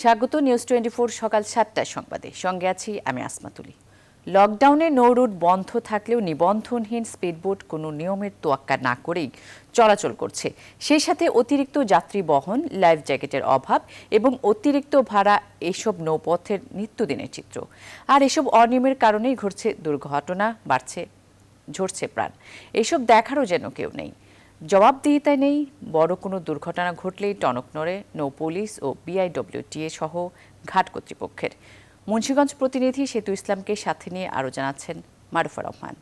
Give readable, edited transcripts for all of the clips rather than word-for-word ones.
স্বাগত নিউজ 24 সকাল 7টার সংবাদে সঙ্গে আছি আমি আসমাতুলি। লকডাউনে নৌরুট বন্ধ থাকলেও নিবন্ধনহীন স্পিডবোট কোনো নিয়মের তোয়াক্কা না করেই চলাচল করছে। সেই সাথে অতিরিক্ত যাত্রী বহন, লাইফ জ্যাকেটের অভাব এবং অতিরিক্ত ভাড়া এসব নৌপথের নিত্যদিনের চিত্র। আর এসব অনিয়মের কারণেই ঘটছে দুর্ঘটনা, ঝরছে প্রাণ। এসব দেখারও যেন কেউ নেই, জবাবদিহিতায় নেই। বড় কোনো দুর্ঘটনা ঘটলেই টনক নড়ে নৌ পুলিশ ও বিআইডব্লিউটিএ সহ ঘাট কর্তৃপক্ষের। মুন্সিগঞ্জ প্রতিনিধি সেতু ইসলামকে সাথে নিয়ে আরও জানাচ্ছেন মারুফা রহমান।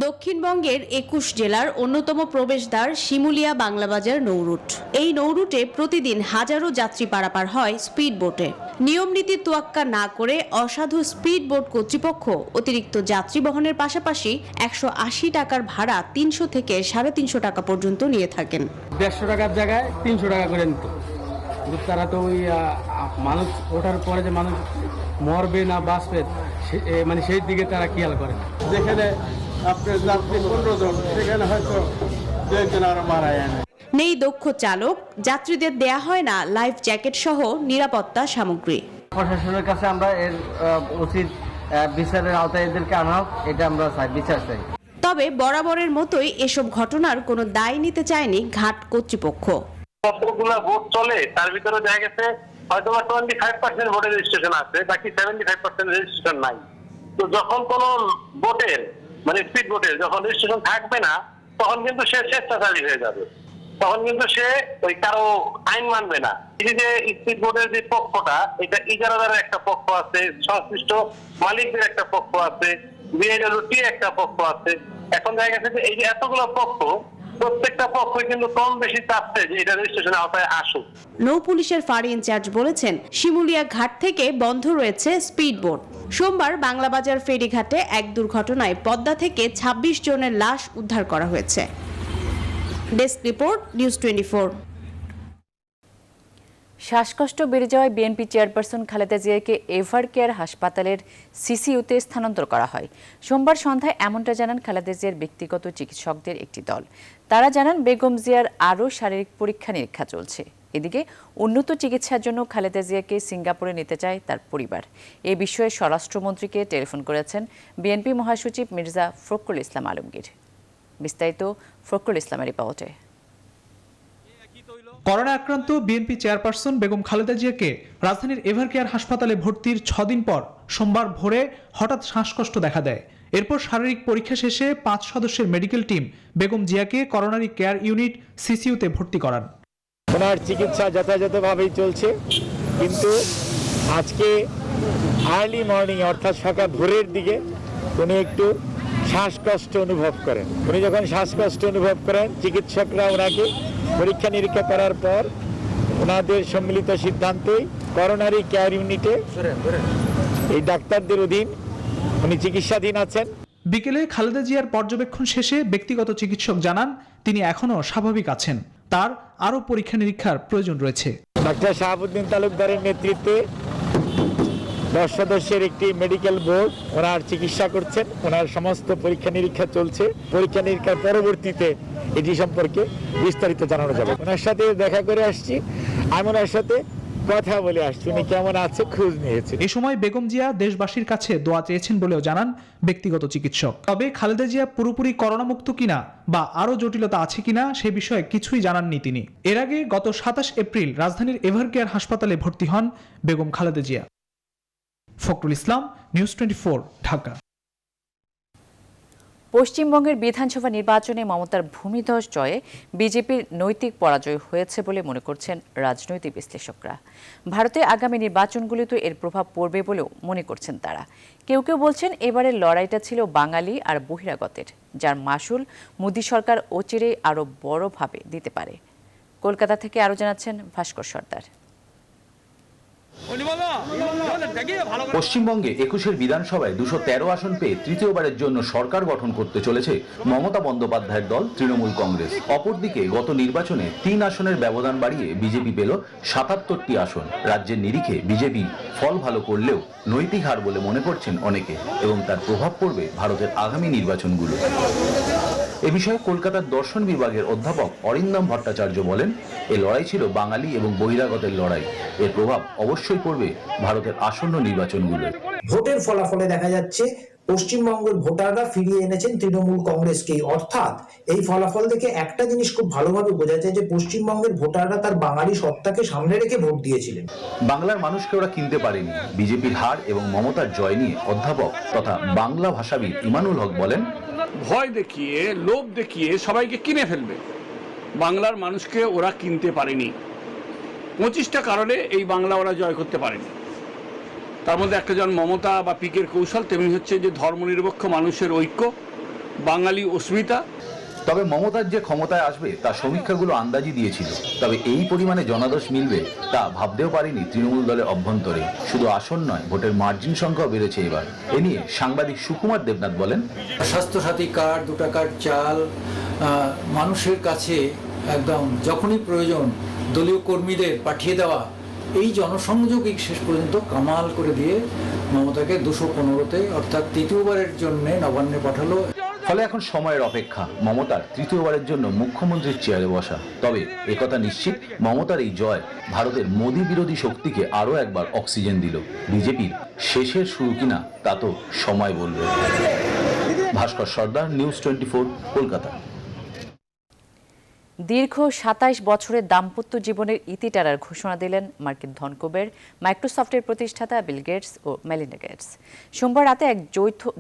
দক্ষিণবঙ্গের ২১ জেলার অন্যতম প্রবেশদ্বার শিমুলিয়া বাংলাবাজার নৌরুট। এই নৌরুটে প্রতিদিন হাজারো যাত্রী পারাপার হয় স্পিড বোটে। নিয়ম নীতি তোয়াক্কা না করে অসাধু স্পিড বোট কর্তৃপক্ষ অতিরিক্ত যাত্রী বহনের পাশাপাশি ১৮০ টাকার ভাড়া ৩০০ থেকে ৩৫০ টাকা পর্যন্ত নিয়ে থাকেন। ১৫০ টাকার জায়গায় ৩০০ টাকা করে নিত। তারা তো ওই মানুষ ওঠার পরে যে মানুষ মরবে না বাঁচবে মানে সেই দিকে তারা খেয়াল করে না। যেখানে আপনার যাত্রী ১৫ জন সেখানে হয়তো ২ জন আরো মারা যায়। নেই দক্ষ চালক, যাত্রীদের দেয়া হয় না লাইফ জ্যাকেট সহ নিরাপত্তা সামগ্রী। প্রশাসনের কাছে আমরা এর উচিত বিচারের আওতায় এদেরকে আনা হোক, এটা আমরা বিচার চাই। তবে বরাবরের মতোই এসব ঘটনার কোনো দায় নিতে চায়নি ঘাট কর্তৃপক্ষ। কতগুলো বোট চলে তার ভিতরে দেখা গেছে হয়তো 25% বোটের রেজিস্ট্রেশন আছে, বাকি 75% রেজিস্ট্রেশন নাই। তো যখন কোন বোটের মানে স্পিড বোটের যখন রেজিস্ট্রেশন থাকবে না, তখন কিন্তু সে স্বেচ্ছাচারী হয়ে যাবে, তখন কিন্তু সে ওই কারো আইন মানবে না। এই যে স্পিড বোটের যে পক্ষটা, এটা ইজারাদারের একটা পক্ষ আছে, সংশ্লিষ্ট মালিকদের একটা পক্ষ আছে, বিআইডব্লিউটি একটা পক্ষ আছে। এখন দেখা গেছে যে এই যে এতগুলো পক্ষ, প্রত্যেকটা পক্ষই কিন্তু কম বেশি চাচ্ছে যে এটা রেজিস্ট্রেশনের আওতায় আসুক। নৌ পুলিশের ফাঁড়ি ইনচার্জ বলেছেন, শিমুলিয়া ঘাট থেকে বন্ধ রয়েছে স্পিড বোট। সোমবার বাংলাবাজার ফেরিঘাটে এক দুর্ঘটনায় পদ্মা থেকে ২৬ জনের লাশ উদ্ধার করা হয়েছে। Desk report, news 24। শ্বাসকষ্ট বেড়ে যাওয়ায় বিএনপি চেয়ারপারসন খালেদা জিয়াকে এভার কেয়ার হাসপাতালের সিসিইউতে স্থানান্তর করা হয়। সোমবার সন্ধ্যায় এমনটা জানান খালেদা জিয়ার ব্যক্তিগত চিকিৎসকদের একটি দল। তারা জানান বেগম জিয়ার আরও শারীরিক পরীক্ষা নিরীক্ষা চলছে। এদিকে উন্নত চিকিৎসার জন্য খালেদা জিয়াকে সিঙ্গাপুরে নিতে চায় তার পরিবার। এ বিষয়ে স্বরাষ্ট্রমন্ত্রীকে টেলিফোন করেছেন বিএনপি মহাসচিব মির্জা ফখরুল ইসলাম আলমগীর। বিস্তারিত ফখরুল ইসলামের রিপোর্টে। করোনা আক্রান্ত বিএনপি চেয়ারপারসন বেগম খালেদা জিয়াকে রাজধানীর এভার কেয়ার হাসপাতালে ভর্তির ৬ দিন পর সোমবার ভোরে হঠাৎ শ্বাসকষ্ট দেখা দেয়। এরপর শারীরিক পরীক্ষা শেষে ৫ সদস্যের মেডিকেল টিম বেগম জিয়াকে করোনারি কেয়ার ইউনিট সিসিইউতে ভর্তি করান। ওনার চিকিৎসা যথাযথভাবেই চলছে, কিন্তু আজকে আর্লি মর্নিং অর্থাৎ সকাল ভোরের দিকে উনি একটু শ্বাসকষ্ট অনুভব করেন। উনি যখন শ্বাসকষ্ট অনুভব করেন, চিকিৎসকরা ওনাকে পরীক্ষা নিরীক্ষা করার পর ওনাদের সম্মিলিত সিদ্ধান্তেই করোনারি কেয়ার ইউনিটে এই ডাক্তারদের অধীন উনি চিকিৎসাধীন আছেন। বিকেলে খালেদা জিয়ার পর্যবেক্ষণ শেষে ব্যক্তিগত চিকিৎসক জানান তিনি এখনও স্বাভাবিক আছেন, তার আরও পরীক্ষা নিরীক্ষার প্রয়োজন রয়েছে। ডাক্তার শাহাবুদ্দিন তালুকদারের নেতৃত্বে 10 সদস্যের একটি মেডিকেল বোর্ড ওনার চিকিৎসা করছেন, ওনার সমস্ত পরীক্ষা নিরীক্ষা চলছে। পরীক্ষা নিরীক্ষার পরবর্তীতে এটি সম্পর্কে বিস্তারিত জানানো যাবে। ওনার সাথে দেখা করে আসছি, আমি ওনার সাথে কথা বলে আসছি, উনি কেমন আছে খোঁজ নিয়েছে। এ সময় বেগম জিয়া দেশবাসীর কাছে দোয়া চেয়েছেন বলেও জানান ব্যক্তিগত চিকিৎসক। তবে খালেদা জিয়া পুরোপুরি করোনামুক্ত কিনা বা আরও জটিলতা আছে কিনা সে বিষয়ে কিছুই জানাননি তিনি। এর আগে গত ২৭ এপ্রিল রাজধানীর এভার কেয়ার হাসপাতালে ভর্তি হন বেগম খালেদা জিয়া। ফখরুল ইসলাম, নিউজ 24, ঢাকা। পশ্চিমবঙ্গের বিধানসভা নির্বাচনে মমতার ভূমিধস জয়ে বিজেপির নৈতিক পরাজয় হয়েছে বলে মনে করছেন রাজনৈতিক বিশ্লেষকরা। ভারতে আগামী নির্বাচনগুলিতে এর প্রভাব পড়বে বলেও মনে করছেন তারা। কেউ কেউ বলছেন এবারের লড়াইটা ছিল বাঙালি আর বহিরাগতের, যার মাসুল মোদী সরকার অচিরেই আরও বড়ভাবে দিতে পারে। কলকাতা থেকে আরও জানাচ্ছেন ভাস্কর সর্দার। পশ্চিমবঙ্গে ২১ বিধানসভায় ২১৩ আসন পেয়ে তৃতীয়বারের জন্য সরকার গঠন করতে চলেছে মমতা বন্দ্যোপাধ্যায়ের দল তৃণমূল কংগ্রেস। অপরদিকে গত নির্বাচনে ৩ আসনের ব্যবধান বাড়িয়ে বিজেপি পেল ৭৭টি আসন। রাজ্যের নিরিখে বিজেপি ফল ভালো করলেও নৈতিক হার বলে মনে করছেন অনেকে, এবং তার প্রভাব পড়বে ভারতের আগামী নির্বাচনগুলো। এ বিষয়ে কলকাতার দর্শন বিভাগের অধ্যাপক অরিন্দম ভট্টাচার্য বলেন, এই লড়াই ছিল বাঙালি এবং বহিরাগতের লড়াই। এর প্রভাব অবশ্যই পড়বে ভারতের আসন্ন নির্বাচনগুলো। ভোটের ফলাফলে দেখা যাচ্ছে পশ্চিমবঙ্গের ভোটাররা ফিরিয়ে এনেছেন তৃণমূল কংগ্রেসকেই। অর্থাৎ এই ফলাফল থেকে একটা জিনিস খুব ভালোভাবে বোঝা যায় যে পশ্চিমবঙ্গের ভোটাররা তার বাঙালি সত্তাকে সামনে রেখে ভোট দিয়েছিলেন। বাংলার মানুষকে ওরা কিনতে পারেনি। বিজেপির হার এবং মমতার জয় নিয়ে অধ্যাপক তথা বাংলা ভাষাবিদ ইমানুল হক বলেন, ভয় দেখিয়ে, লোভ দেখিয়ে সবাইকে কিনে ফেলবে। বাংলার মানুষকে ওরা কিনতে পারেনি। 25টা কারণে এই বাংলা ওরা জয় করতে পারেনি। তার মধ্যে একটা যেমন মমতা বা পিকের কৌশল, তেমনি হচ্ছে যে ধর্মনিরপেক্ষ মানুষের ঐক্য, বাঙালি অস্মিতা। তবে মমতার যে ক্ষমতায় আসবে তা সমীক্ষাগুলো আন্দাজি দিয়েছিল। তবে এই পরিমাণে জনাদেশ মিলবে তা ভাবতেও পারেনি তৃণমূল দলের অভ্যন্তরে। শুধু আসন নয়, ভোটের মার্জিন সংখ্যাও বেড়েছে এবার। এ নিয়ে সাংবাদিক সুকুমার দেবনাথ বলেন, স্বাস্থ্যসাথী কার্ড, 2 টাকার চাল মানুষের কাছে একদম যখনই প্রয়োজন দলীয় কর্মীদের পাঠিয়ে দেওয়া, এই জনসংযোগই শেষ পর্যন্ত কামাল করে দিয়ে মমতাকে 215-তে অর্থাৎ তৃতীয়বারের জন্য নবান্নে পাঠালো। ফলে এখন সময়ের অপেক্ষা মমতার তৃতীয়বারের জন্য মুখ্যমন্ত্রীর চেয়ারে বসা। তবে একথা নিশ্চিত, মমতার এই জয় ভারতের মোদী বিরোধী শক্তিকে আরও একবার অক্সিজেন দিল। বিজেপির শেষের শুরু কিনা তা তো সময় বলবে। ভাস্কর সর্দার, নিউজ 24, কলকাতা। দীর্ঘ 27 বছরের দাম্পত্য জীবনের ইতি টানার ঘোষণা দিলেন মার্কিন ধনকুবের মাইক্রোসফটের প্রতিষ্ঠাতা বিল গেটস ও মেলিন্ডা গেটস। সোমবার রাতে এক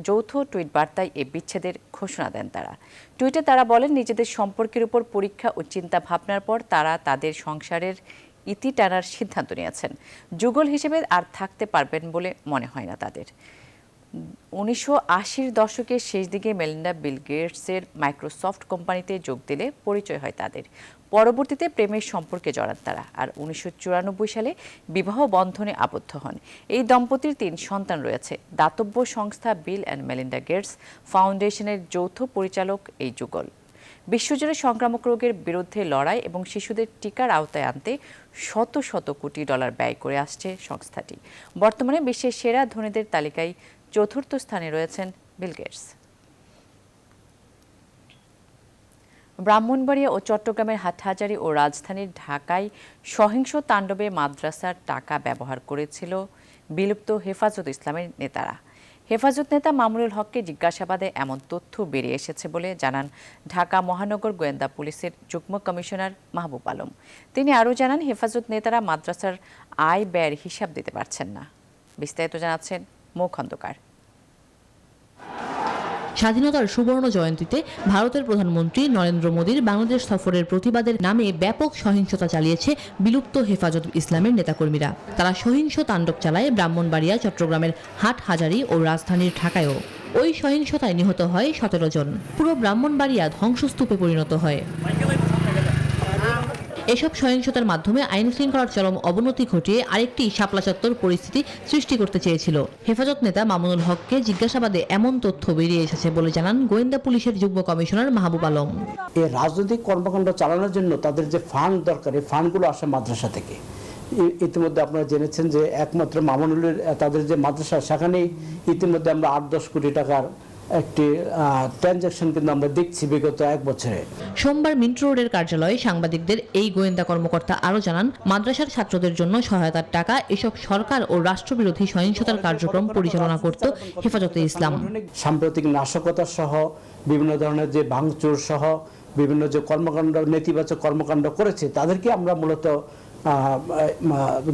যৌথ টুইট বার্তায় এই বিচ্ছেদের ঘোষণা দেন তারা। টুইটে তারা বলেন, নিজেদের সম্পর্কের উপর পরীক্ষা ও চিন্তা ভাবনার পর তারা তাদের সংসারের ইতি টানার সিদ্ধান্ত নিয়েছেন। যুগল হিসেবে আর থাকতে পারবেন বলে মনে হয় না তাদের। 1980-র দশকের শেষ দিকে মেলিন্ডা বিল গেটসের মাইক্রোসফট কোম্পানিতে যোগ দিলে পরিচয় হয় তাদের। পরবর্তীতে প্রেমের সম্পর্কে জড়ান তারা, আর 1994 সালে বিবাহ বন্ধনে আবদ্ধ হন। এই দম্পতির 3 সন্তান রয়েছে। দাতব্য সংস্থা বিল অ্যান্ড মেলিন্ডা গেটস ফাউন্ডেশনের যৌথ পরিচালক এই যুগল। বিশ্বজুড়ে সংক্রামক রোগের বিরুদ্ধে লড়াই এবং শিশুদের টিকার আওতায় আনতে শত শত কোটি ডলার ব্যয় করে আসছে সংস্থাটি। বর্তমানে বিশ্বের সেরা ধনীদের তালিকায় 4র্থ স্থানে রয়েছেন বিল গেটস। ব্রাহ্মণবাড়িয়া ও চট্টগ্রামের হাটহাজারী ও রাজধানীর ঢাকায় সহিংস তাণ্ডবে মাদ্রাসার টাকা ব্যবহার করেছিল বিলুপ্ত হেফাজত ইসলামের নেতারা। হেফাজত নেতা মামুনুল হককে জিজ্ঞাসাবাদে এমন তথ্য বেরিয়ে এসেছে বলে জানান ঢাকা মহানগর গোয়েন্দা পুলিশের যুগ্ম কমিশনার মাহবুব আলম। তিনি আরও জানান, হেফাজত নেতারা মাদ্রাসার আয় ব্যয়ের হিসাব দিতে পারছেন না। বিস্তারিত জানাচ্ছেন মৌ খন্দকার। স্বাধীনতার সুবর্ণ জয়ন্তীতে ভারতের প্রধানমন্ত্রী নরেন্দ্র মোদীর বাংলাদেশ সফরের প্রতিবাদের নামে ব্যাপক সহিংসতা চালিয়েছে বিলুপ্ত হেফাজত ইসলামের নেতাকর্মীরা। তারা সহিংস তাণ্ডব চালায় ব্রাহ্মণবাড়িয়া, চট্টগ্রামের হাটহাজারী ও রাজধানীর ঢাকায়ও। ওই সহিংসতায় নিহত হয় 17 জন। পুরো ব্রাহ্মণবাড়িয়া ধ্বংসস্তূপে পরিণত হয়। এসব সহিংসতার মাধ্যমে আইন শৃঙ্খলার চরম অবনতি ঘটিয়ে আরেকটি শাপলা চত্বর পরিস্থিতি সৃষ্টি করতে চেয়েছিল। হেফাজত নেতা মামুনুল হককে জিজ্ঞাসাবাদে এমন তথ্য বেরিয়ে এসেছে বলে জানান গোয়েন্দা পুলিশের যুগ্ম কমিশনার মাহবুব আলম। এই রাজনৈতিক কর্মকাণ্ড চালানোর জন্য তাদের যে ফান্ড দরকার, এই ফান্ডগুলো আসে মাদ্রাসা থেকে। ইতিমধ্যে আপনারা জেনেছেন যে একমাত্র মামুনুলের তাদের যে মাদ্রাসা, সেখানেই ইতিমধ্যে আমরা 8-10 কোটি টাকার একটি ট্রানজাকশন কিন্তু আমরা দেখছি বিগত 1 বছরে। সোমবার মিন্টো রোডের কার্যালয়ে সাংবাদিকদের এই গোয়েন্দা কর্মকর্তা আরও জানান, মাদ্রাসার ছাত্রদের জন্য সহায়তার টাকা এসব সরকার ও রাষ্ট্রবিরোধী সহিংসতার কার্যক্রম পরিচালনা করত হেফাজতে ইসলাম। সাম্প্রতিক নাশকতা সহ বিভিন্ন ধরনের যে ভাঙচুর সহ বিভিন্ন যে কর্মকাণ্ড, নেতিবাচক কর্মকাণ্ড করেছে, তাদেরকে আমরা মূলত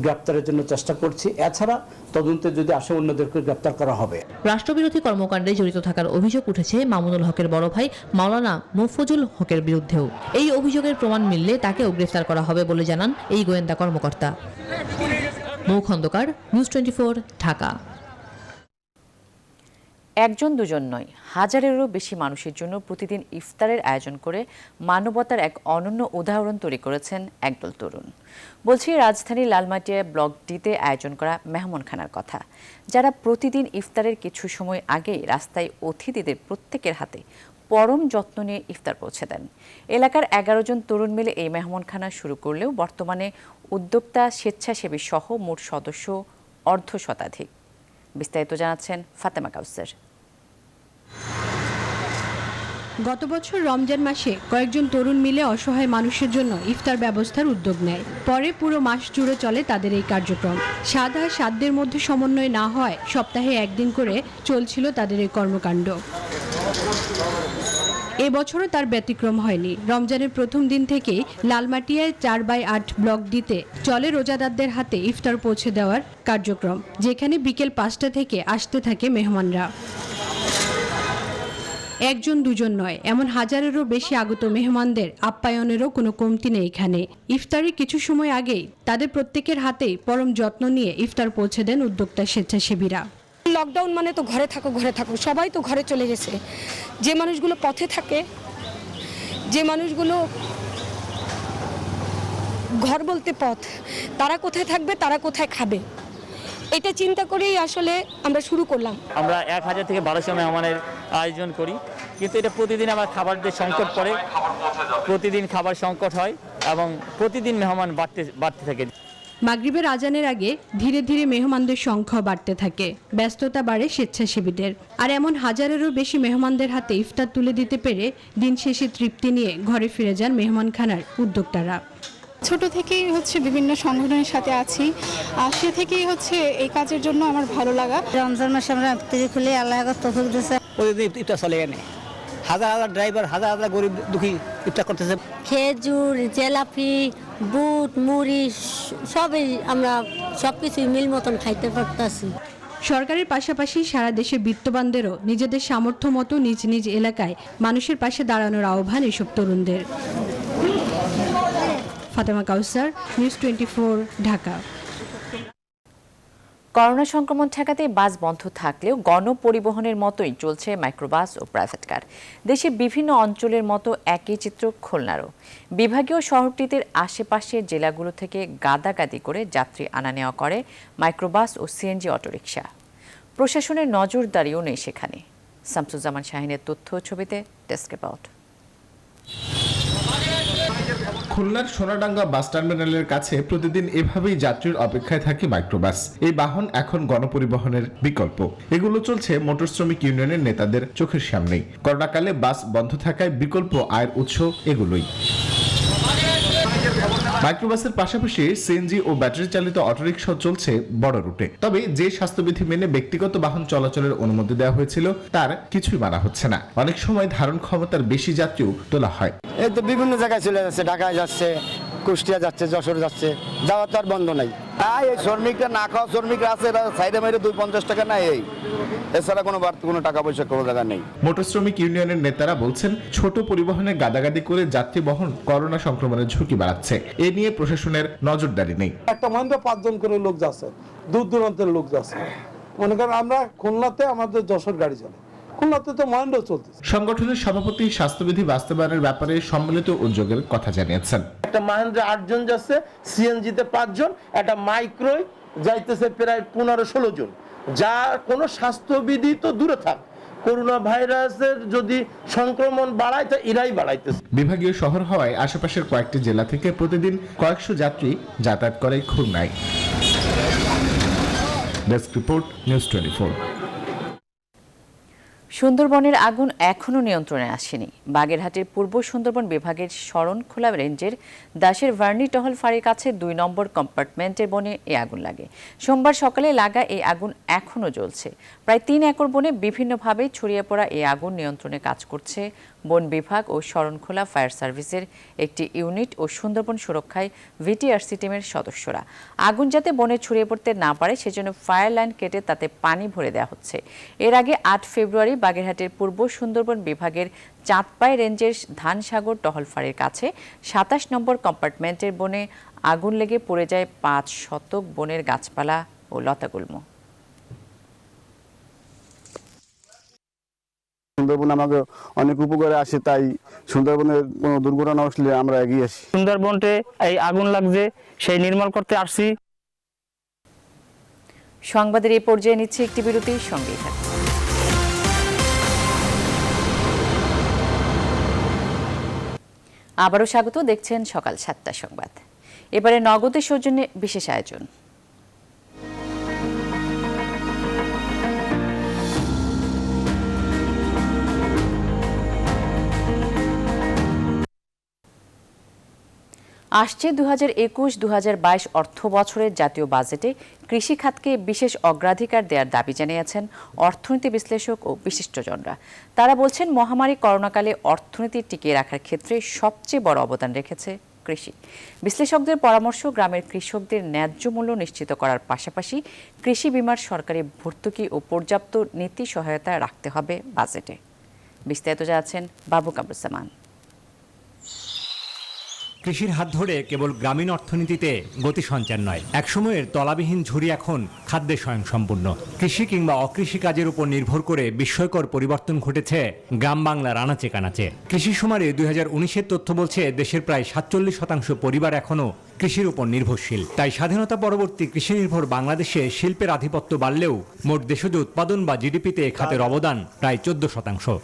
গ্রেপ্তারের জন্য চেষ্টা করছি। এছাড়া তদন্তে যদি আসে অন্যদেরকে গ্রেপ্তার করা হবে। রাষ্ট্রবিরোধী কর্মকাণ্ডে জড়িত থাকার অভিযোগ উঠেছে মামুনুল হকের বড় ভাই মাওলানা মুফজুল হকের বিরুদ্ধেও। এই অভিযোগের প্রমাণ মিললে তাকেও গ্রেফতার করা হবে বলে জানান এই গোয়েন্দা কর্মকর্তা। মৌ খন্দকার, নিউজ 24, ঢাকা। একজন দুজন নয়, হাজারেরও বেশি মানুষের জন্য প্রতিদিন ইফতারের আয়োজন করে মানবতার এক অনন্য উদাহরণ তৈরি করেছেন একদল তরুণ। বলছি রাজধানীর লালমাটিয়া ব্লক ডিতে আয়োজন করা মেহমানখানার কথা, যারা প্রতিদিন ইফতারের কিছু সময় আগে রাস্তায় অতিথিদের প্রত্যেকের হাতে পরম যত্ন নিয়ে ইফতার পৌঁছে দেন। এলাকার 11 জন তরুণ মিলে এই মেহমানখানা শুরু করলেও বর্তমানে উদ্যোক্তা, স্বেচ্ছাসেবী সহ মোট সদস্য 1/2 শতাধিক। বিস্তারিত জানাচ্ছেন ফাতেমা কাউসার। গত বছর রমজান মাসে কয়েকজন তরুণ মিলে অসহায় মানুষের জন্য ইফতার ব্যবস্থার উদ্যোগ নেয়। পরে পুরো মাস জুড়ে চলে তাদের এই কার্যক্রম। সাদা সাধ্যের মধ্যে সমন্বয় না হয় সপ্তাহে একদিন করে চলছিল তাদের এই কর্মকাণ্ড। এবছরও তার ব্যতিক্রম হয়নি। রমজানের প্রথম দিন থেকেই লালমাটিয়ায় 4x8 ব্লক দিতে চলে রোজাদারদের হাতে ইফতার পৌঁছে দেওয়ার কার্যক্রম, যেখানে বিকেল 5টা থেকে আসতে থাকে মেহমানরা। একজন দুজন নয়, এমন হাজারেরও বেশি আগত মেহমানদের আপ্যায়নেরও কোনো কমতি নেই এখানে। ইফতারের কিছু সময় আগেই তাদের প্রত্যেকের হাতেই পরম যত্ন নিয়ে ইফতার পৌঁছে দেন উদ্যোক্তা স্বেচ্ছাসেবীরা। লকডাউন মানে তো ঘরে থাকো, সবাই তো ঘরে চলে গেছে। যে মানুষগুলো পথে থাকে, যে মানুষগুলো ঘর বলতে পথ, তারা কোথায় থাকবে, তারা কোথায় খাবে, এটা চিন্তা করেই আসলে আমরা শুরু করলাম। আমরা 1000 থেকে 1200 মেহমানের আয়োজন করি, কিন্তু এটা প্রতিদিন আবার খাবারের সংকট পড়ে, প্রতিদিন খাবার সংকট হয় এবং প্রতিদিন মেহমান বাড়তে থাকে। মাগরিবের আজানের আগে ধীরে ধীরে মেহমানদের সংখ্যা বাড়তে থাকে, ব্যস্ততা বাড়ে স্বেচ্ছাসেবীদের। আর এমন হাজারেরও বেশি মেহমানদের হাতে ইফতার তুলে দিতে পেরে দিন শেষে তৃপ্তি নিয়ে ঘরে ফিরে যান মেহমানখানার উদ্যোক্তারা। ছোট থেকেই বিভিন্ন সংগঠনের সাথে আছি, আর সে থেকেই এই কাজের জন্য আমার ভালো লাগা। রমজান মাসে আমরা ইফতারি খুলে আল্লাহ তৌফিক দিয়েছে। প্রতিদিন ইফতার চলে এনে হাজার হাজার ড্রাইভার, হাজার হাজার গরিব দুঃখী ইফতার করতেছে। খেজুর, জিলাপি, বুট, মুড়ি সবই আমরা সবকিছুই মিল মতন খাইতে পারতাছি। সরকারের পাশাপাশি সারা দেশে বিত্তবানদেরও নিজেদের সামর্থ্য মতো নিজ নিজ এলাকায় মানুষের পাশে দাঁড়ানোর আহ্বান এসব তরুণদের। ফাতেমা কাউসার, নিউজ 24, ঢাকা। করোনা সংক্রমণ ঠেকাতে বাস বন্ধ থাকলেও গণপরিবহনের মতোই চলছে মাইক্রোবাস ও প্রাইভেট কার। দেশের বিভিন্ন অঞ্চলের মতো একই চিত্র খুলনারও। বিভাগীয় শহরটিতে আশেপাশের জেলাগুলো থেকে গাদাগাদি করে যাত্রী আনা নেওয়া করে মাইক্রোবাস ও সিএনজি অটোরিকশা। প্রশাসনের নজরদারিও নেই সেখানে। শামসুজ্জামান শাহিনের তথ্য ছবিতে ডেস্ক রিপোর্ট। খুলনার সোনাডাঙ্গা বাস টার্মিনালের কাছে প্রতিদিন এভাবেই যাত্রীর অপেক্ষায় থাকে মাইক্রোবাস। এই বাহন এখন গণপরিবহনের বিকল্প। এগুলো চলছে মোটর শ্রমিক ইউনিয়নের নেতাদের চোখের সামনেই। করোনাকালে বাস বন্ধ থাকায় বিকল্প আয়ের উৎস এগুলোই। মাইক্রোবাসের পাশাপাশি সিএনজি ও ব্যাটারি চালিত অটোরিকশা চলছে বড় রুটে। তবে যে স্বাস্থ্যবিধি মেনে ব্যক্তিগত বাহন চলাচলের অনুমতি দেওয়া হয়েছিল তার কিছুই মানা হচ্ছে না। অনেক সময় ধারণ ক্ষমতার বেশি যাত্রীও তোলা হয়। এই তো বিভিন্ন জায়গায় চলে যাচ্ছে, ঢাকায় যাচ্ছে, কুষ্টিয়া যাচ্ছে, যশোর যাচ্ছে, যাওয়ার তো আর বন্ধ নাই। এই শ্রমিকরা না খাওয়া শ্রমিকরা আছে, সাইডে মাইরে 250 টাকা নাই, এই এছাড়া কোনো টাকা পয়সা কোনো জায়গা নেই। মোটর শ্রমিক ইউনিয়নের নেতারা বলছেন ছোট পরিবহনে গাদাগাদি করে যাত্রী বহন করোনা সংক্রমণের ঝুঁকি বাড়াচ্ছে। এ নিয়ে প্রশাসনের নজরদারি নেই। একটা মহিন্দ্রা 5 জন করে লোক যাচ্ছে, দূর দূরান্তের লোক যাচ্ছে। মনে করেন আমরা খুলনাতে আমাদের যশোর গাড়ি চলে, খুলনাতে তো মহিন্দ্রা চলতেছে। সংগঠনের সভাপতি স্বাস্থ্যবিধি বাস্তবায়নের ব্যাপারে সম্মিলিত উদ্যোগের কথা জানিয়েছেন। একটা মহিন্দ্রা 8 জন যাচ্ছে, সিএনজিতে 5 জন, একটা মাইক্রোয় যাইতেছে প্রায় 15-16 জন। যা কোনো স্বাস্থ্যবিধি তো দূরে থাক, করোনা ভাইরাসের যদি সংক্রমণ বাড়ায় তা এরাই বাড়াইতেছে। বিভাগীয় শহর হওয়ায় আশেপাশের কয়েকটি জেলা থেকে প্রতিদিন কয়েকশো যাত্রী যাতায়াত করে খুলনায়। Desk report, news 24। সুন্দরবনের আগুন এখনও নিয়ন্ত্রণে আসেনি। বাগেরহাটের পূর্ব সুন্দরবন বিভাগের শরণখোলা রেঞ্জের দাসের ভার্নি টহল ফাঁড়ির কাছে 2 নম্বর কম্পার্টমেন্টের বনে এই আগুন লাগে। সোমবার সকালে লাগা এই আগুন এখনও জ্বলছে। প্রায় 3 একর বনে বিভিন্নভাবে ছড়িয়ে পড়া এই আগুন নিয়ন্ত্রণে কাজ করছে বন বিভাগ ও শরণখোলা ফায়ার সার্ভিসের একটি ইউনিট ও সুন্দরবন সুরক্ষায় ভিটিআরসি টিমের সদস্যরা। আগুন যাতে বনে ছড়িয়ে পড়তে না পারে সেজন্য ফায়ার লাইন কেটে তাতে পানি ভরে দেওয়া হচ্ছে। এর আগে 8 ফেব্রুয়ারি বাগেরহাটের পূর্ব সুন্দরবন বিভাগের চাঁদপাই রেঞ্জের ধানসাগর টহল ফাঁড়ির কাছে 27 নম্বর কম্পার্টমেন্টের বনে আগুন লেগে পড়ে যায় 5 শতক বনের গাছপালা ও লতাগুল্ম। সুন্দরবন আমাকে অনেক উপকারে আসে, তাই সুন্দরবনের কোনো দুর্ঘটনা আসলে আমরা এগিয়ে আসি। সুন্দরবনতে এই আগুন লাগছে, সেই নির্মূল করতে আসছি। সংবাদের এই পর্যায়ে নিচ্ছে একটি বিরতির সঙ্গেই থাকুন। আবারও স্বাগত, দেখছেন সকাল 7টা সংবাদ। এবারে নগদের সৌজন্যে বিশেষ আয়োজন। আসছে 2021-2022 অর্থ বছরের জাতীয় বাজেটে কৃষি খাতকে বিশেষ অগ্রাধিকার দেওয়ার দাবি জানিয়েছেন অর্থনীতি বিশ্লেষক ও বিশিষ্টজনরা। তারা বলছেন, মহামারী করোনাকালে অর্থনীতি টিকিয়ে রাখার ক্ষেত্রে সবচেয়ে বড় অবদান রেখেছে কৃষি। বিশ্লেষকদের পরামর্শ, গ্রামের কৃষকদের ন্যায্য মূল্য নিশ্চিত করার পাশাপাশি কৃষি বিমার সরকারি ভর্তুকি ও পর্যাপ্ত নীতি সহায়তা রাখতে হবে বাজেটে। বিস্তারিত জানাচ্ছেন বাবু কামরুজ্জামান। কৃষির হাত ধরে কেবল গ্রামীণ অর্থনীতিতে গতি সঞ্চার নয়, একসময়ের তলাবিহীন ঝুড়ি এখন খাদ্যে স্বয়ংসম্পূর্ণ। কৃষি কিংবা অকৃষি কাজের উপর নির্ভর করে বিস্ময়কর পরিবর্তন ঘটেছে গ্রাম বাংলার আনাচে কানাচে। কৃষি সুমারে 2019-এর তথ্য বলছে, দেশের প্রায় 47% পরিবার এখনও কৃষির উপর নির্ভরশীল। তাই স্বাধীনতা পরবর্তী কৃষি নির্ভর বাংলাদেশে শিল্পের আধিপত্য বাড়লেও মোট দেশজ উৎপাদন বা জিডিপিতে এ খাতের অবদান প্রায় 14%।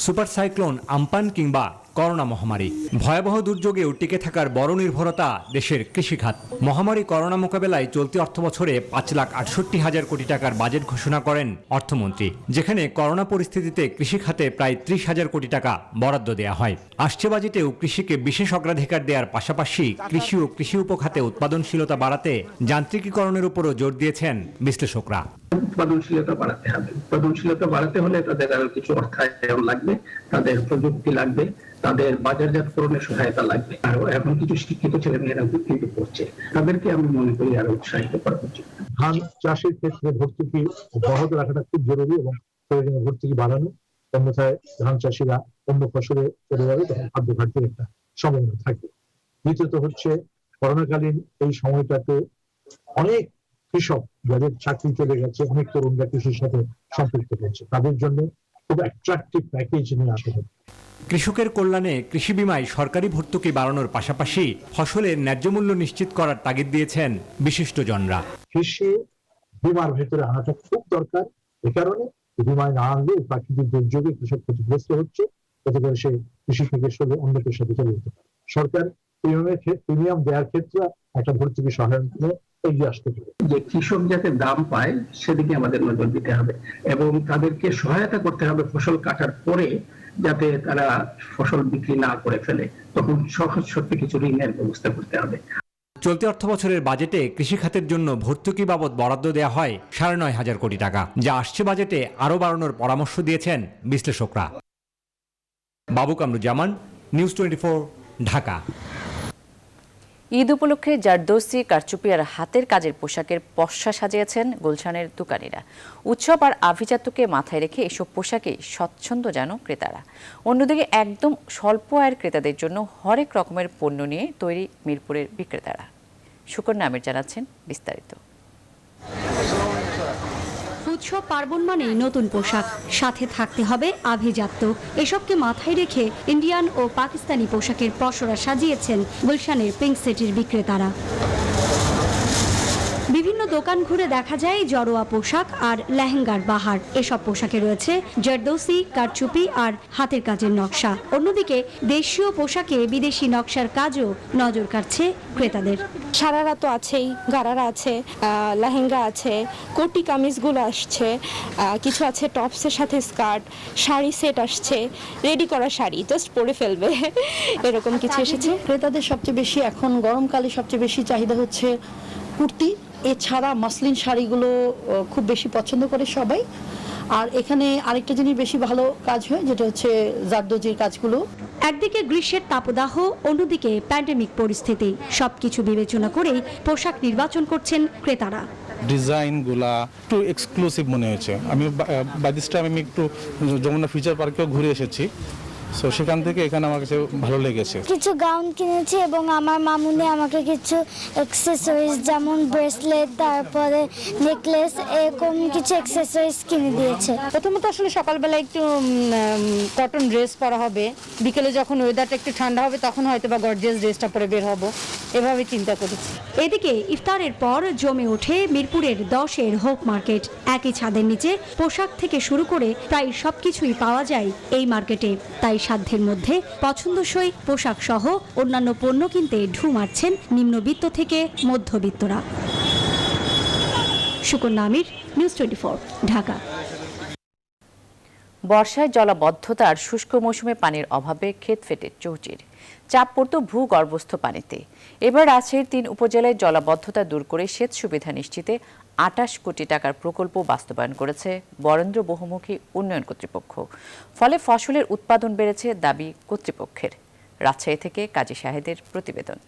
সুপার সাইক্লোন আম্পান কিংবা করোনা মহামারী, ভয়াবহ দুর্যোগেও টিকে থাকার বড় নির্ভরতা দেশের কৃষিখাত। মহামারী করোনা মোকাবেলায় চলতি অর্থবছরে 5,68,000 কোটি টাকার বাজেট ঘোষণা করেন অর্থমন্ত্রী, যেখানে করোনা পরিস্থিতিতে কৃষিখাতে প্রায় 30,000 কোটি টাকা বরাদ্দ দেওয়া হয়। আসছে বাজেটেও কৃষিকে বিশেষ অগ্রাধিকার দেওয়ার পাশাপাশি কৃষি ও কৃষি উপখাতে উৎপাদনশীলতা বাড়াতে যান্ত্রিকীকরণের উপরও জোর দিয়েছেন বিশ্লেষকরা। উৎপাদনশীলতা বাড়াতে হবে। উৎপাদনশীলতা বাড়াতে হলে তাদের আরো কিছু অর্থায়ন লাগবে, তাদের প্রযুক্তি লাগবে, তাদের বাজারজাতকরণের সহায়তা লাগবে। আরো এখন কিছু শিক্ষিত ছেলেমেয়েরা কিন্তু করছে, তাদেরকে আমি মনে করি আরো উৎসাহিত করা উচিত। ধান চাষের ক্ষেত্রে ভর্তুকি অব্যাহত রাখাটা খুব জরুরি এবং প্রয়োজনীয় ভর্তুকি বাড়ানো, অন্যথায় ধান চাষিরা অন্য ফসলে চলে যাবে, তখন খাদ্য ঘাটতির একটা সম্ভাবনা থাকে। দ্বিতীয়ত হচ্ছে, করোনাকালীন এই সময়টাতে অনেক কৃষক যাদের চাকরি চলে গেছে, অনেক তরুণরা কৃষির সাথে সম্পৃক্ত হয়েছে, তাদের জন্য খুব অ্যাট্রাকটিভ প্যাকেজ নিয়ে আসা হবে। কৃষকের কল্যাণে কৃষি বিমায় সরকারি ভর্তুকি বাড়ানোর পাশাপাশি ফসলের ন্যায্য মূল্য নিশ্চিত করার তাগিদ দিয়েছেন বিশিষ্টজনরা। কৃষি বিমার ভেতরে আনাটা খুব দরকার। এ কারণে বিমায় না আনলে প্রাকৃতিক দুর্যোগে কৃষক ক্ষতিগ্রস্ত হচ্ছে, এতে করে সে কৃষি থেকে সরে অন্য পেশাতে চলে যেতে পারে। সরকার প্রিমিয়াম দেওয়ার ক্ষেত্রে একটা ভর্তুকি সহায়তা এগিয়ে আসতে পারে। যে কৃষক যাতে দাম পায় সেদিকে আমাদের নজর দিতে হবে এবং তাদেরকে সহায়তা করতে হবে ফসল কাটার পরে, যাতে তারা ফসল বিক্রি না করে ফেলে, তখন সহজ শর্তে কিছু ঋণের ব্যবস্থা করতে হবে। চলতি অর্থবছরের বাজেটে কৃষি খাতের জন্য ভর্তুকি বাবদ বরাদ্দ দেওয়া হয় 9,500 কোটি টাকা, যা আসছে বাজেটে আরও বাড়ানোর পরামর্শ দিয়েছেন বিশ্লেষকরা। বাবু কামরুজ্জামান, নিউজ 24, ঢাকা। ঈদ উপলক্ষে জারদৌসি, কারচুপি আর হাতের কাজের পোশাকের পসরা সাজিয়েছেন গুলশানের দোকানিরা। উৎসব আর আভিজাত্যকে মাথায় রেখে এসব পোশাকে স্বচ্ছন্দ যেন ক্রেতারা। অন্যদিকে একদম স্বল্প আয়ের ক্রেতাদের জন্য হরেক রকমের পণ্য নিয়ে তৈরি মিরপুরের বিক্রেতারা। সুকন্যা আমির জানাচ্ছেন বিস্তারিত। উৎসব পার্বণ মানেই নতুন পোশাক, সাথে থাকতে হবে আভিজাত্য। এসবকে মাথায় রেখে ইন্ডিয়ান ও পাকিস্তানি পোশাকের পসরা সাজিয়েছেন গুলশানের পিঙ্ক সিটির বিক্রেতারা। বিভিন্ন দোকান ঘুরে দেখা যায় জড়োয়া পোশাক আর লেহেঙ্গার বাহার। এসব পোশাকে রয়েছে জারদৌসি, কারচুপি আর হাতের কাজের নকশা। অন্যদিকে দেশীয় পোশাকে বিদেশি নকশার কাজও নজর কাড়ছে ক্রেতাদের। সারারা তো আছেই, গারারা আছে, লেহেঙ্গা আছে, কোটি কামিজগুলো আসছে, কিছু আছে টপসের সাথে স্কার্ট, শাড়ি সেট আসছে, রেডি করা শাড়ি জাস্ট পরে ফেলবে, এরকম কিছু এসেছে। ক্রেতাদের সবচেয়ে বেশি এখন গরমকালে সবচেয়ে বেশি চাহিদা হচ্ছে কুর্তি, এছাড়া মাসলিন শাড়িগুলো খুব বেশি পছন্দ করে সবাই। আর এখানে আরেকটা জিনিস বেশি ভালো কাজ হয়, যেটা হচ্ছে জারদৌজির কাজগুলো। একদিকে গ্রীষ্মের তাপদাহ, অন্যদিকে প্যান্ডেমিক পরিস্থিতি, সবকিছু বিবেচনা করেই পোশাক নির্বাচন করছেন ক্রেতারা। ডিজাইনগুলা একটু এক্সক্লুসিভ মনে হয়েছে। আমি বাই দিস টাইম আমি একটু যমুনা ফিউচার পার্কেও ঘুরে এসেছি, সো সেখান থেকে এখানে আমার কাছে ভালো লেগেছে। কিছু গাউন কিনেছি এবং আমার মামুনি আমাকে কিছু অ্যাক্সেসরিজ যেমন ব্রেসলেট, তারপরে নেকলেস, এরকম কিছু অ্যাক্সেসরিজ কিনে দিয়েছে। প্রথমত আসলে সকালবেলা একটু কটন ড্রেস পরা হবে, বিকেলে যখন ওয়েদারটা একটু ঠান্ডা হবে তখন হয়তো বা গর্জিয়াস ড্রেসটা পরে বের হবো, এভাবে চিন্তা করেছি। এদিকে ইফতারের পর জমে ওঠে মিরপুরের 10-এর হোপ মার্কেট। একই ছাদের নিচে পোশাক থেকে শুরু করে প্রায় সবকিছুই পাওয়া যায় এই মার্কেটে। তাই সাধ্যের মধ্যে পছন্দসই পোশাক সহ অন্যান্য পণ্য কিনতে ঢু মারছেন নিম্নবিত্ত থেকে মধ্যবিত্তরা। সুকন্যা আমির, নিউজ 24, ঢাকা। বর্ষায় জলাবদ্ধতা আর শুষ্ক মৌসুমে পানির অভাবে ক্ষেত ফেটে চৌচির। চাপ পড়ত ভূগর্ভস্থ পানিতে। এবার রাজশাহীর 3 উপজেলায় জলাবদ্ধতা দূর করে সেচ সুবিধা নিশ্চিতে 28 কোটি টাকার প্রকল্প বাস্তবায়ন করেছে বরেন্দ্র বহুমুখী উন্নয়ন কর্তৃপক্ষ। ফলে ফসলের উৎপাদন বেড়েছে দাবি কর্তৃপক্ষের। রাজশাহী থেকে কাজী শাহেদের প্রতিবেদন।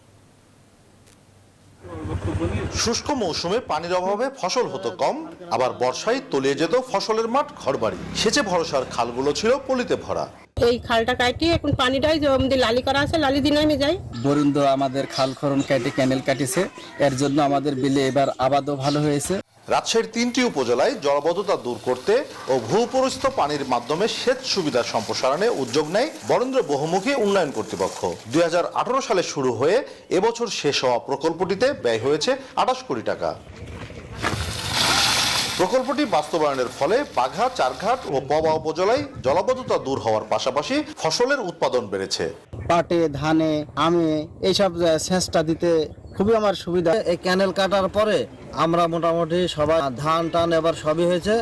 শুষ্ক মৌসুমে পানির অভাবে ফসল হতো কম, আবার বর্ষায় তলিয়ে যেত ফসলের মাঠ ঘরবাড়ি। সেচে ভরসার খালগুলো ছিল পলিতে ভরা। এই খালটা কাটিয়ে এখন পানিটাই লালি করা আছে, লালি দিয়ে নেমে যায়। বরিন্দ আমাদের খাল খনন কেটে ক্যানেল কাটিছে, এর জন্য আমাদের বিলে এবার আবাদও ভালো হয়েছে। রাজশাহীর 3টি উপজেলায় জলাবদ্ধতা দূর করতে ও ভূপরিস্থ পানির মাধ্যমে সেচ সুবিধা সম্প্রসারণে উদ্যোগ নেয় বরেন্দ্র বহুমুখী উন্নয়ন কর্তৃপক্ষ। 2018 সালে শুরু হয়ে এবছর শেষ হওয়া প্রকল্পটিতে ব্যয় হয়েছে 28 কোটি টাকা। প্রকল্পটি বাস্তবায়নের ফলে বাঘা, চারঘাট ও পবা উপজেলায় জলাবদ্ধতা দূর হওয়ার পাশাপাশি ফসলের উৎপাদন বেড়েছে। পাটে, ধানে, আমে এইসব সেচটা দিতে খুবই আমার সুবিধা। এই ক্যানেল কাটার পরে আমরা মোটামুটি সবাই ধান টান এবার সবই হয়েছে।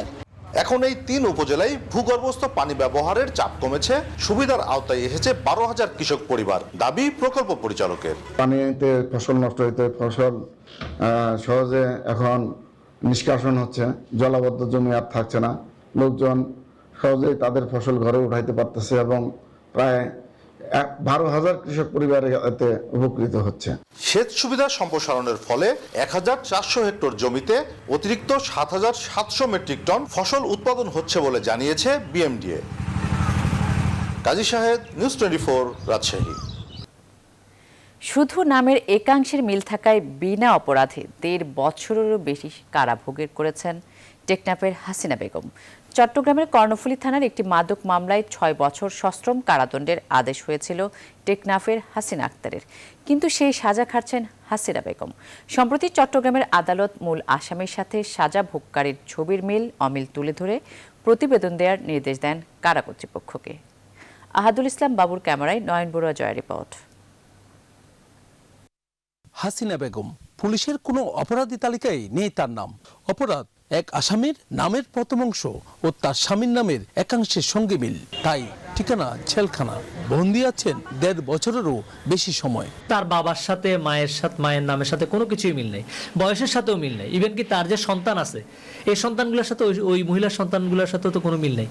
এখন এই 3 উপজেলায় ভূগর্ভস্থ পানি ব্যবহারের চাপ কমেছে, সুবিধার আওতায় এসেছে 12,000 কৃষক পরিবার, দাবি প্রকল্প পরিচালকের। পানিতে ফসল নষ্ট হইতে ফসল সহজে এখন নিষ্কাশন হচ্ছে, জলাবদ্ধ জমি আর থাকছে না, লোকজন সহজেই তাদের ফসল ঘরে উঠাইতে পারতেছে এবং প্রায় 12,000 কৃষক পরিবার এতে উপকৃত হচ্ছে। সেচ সুবিধা সম্প্রসারণের ফলে 1,400 হেক্টর জমিতে অতিরিক্ত 7,700 মেট্রিক টন ফসল উৎপাদন হচ্ছে বলে জানিয়েছে বিএমডিএ। কাজী শাহেদ, নিউজ 24, রাজশাহী। শুধু নামের একাংশের মিল থাকায় বিনা অপরাধে 1.5 বছরেরও বেশি কারাভোগ করেছেন টেকনাফের হাসিনা বেগম। চট্টগ্রামের কর্ণফুলী থানার একটি মাদক মামলায় 6 বছর সশ্রম কারাদণ্ডের আদেশ হয়েছিল টেকনাফের হাসিনা আক্তারের, কিন্তু সেই সাজা খাটছেন হাসিনা বেগম। সম্প্রতি চট্টগ্রামের আদালত মূল আসামির সাথে সাজা ভোগকারীর ছবির মিল অমিল তুলে ধরে প্রতিবেদন দেওয়ার নির্দেশ দেন কারা কর্তৃপক্ষকে। আহাদুল ইসলাম বাবুর ক্যামেরায় নয়ন বড়ুয়া জয়ের রিপোর্ট। হাসিনা বেগম, পুলিশের কোনো অপরাধী তালিকায় নেই তার নাম। অপরাধ এক আসামির নামের প্রথম অংশ ও তার স্বামীর নামের একাংশের সঙ্গে মিল, তাই ঠিকানা জেলখানা। বন্দী আছেন 1.5 বছরেরও বেশি সময়। তার বাবার সাথে মায়ের নামের সাথে কোনো কিছুই মিল নেই, বয়সের সাথেও মিল নেই। ইভেন কি তার যে সন্তান আছে এই সন্তানগুলোর সাথে ওই মহিলার সন্তানগুলোর সাথেও তো কোনো মিল নেই।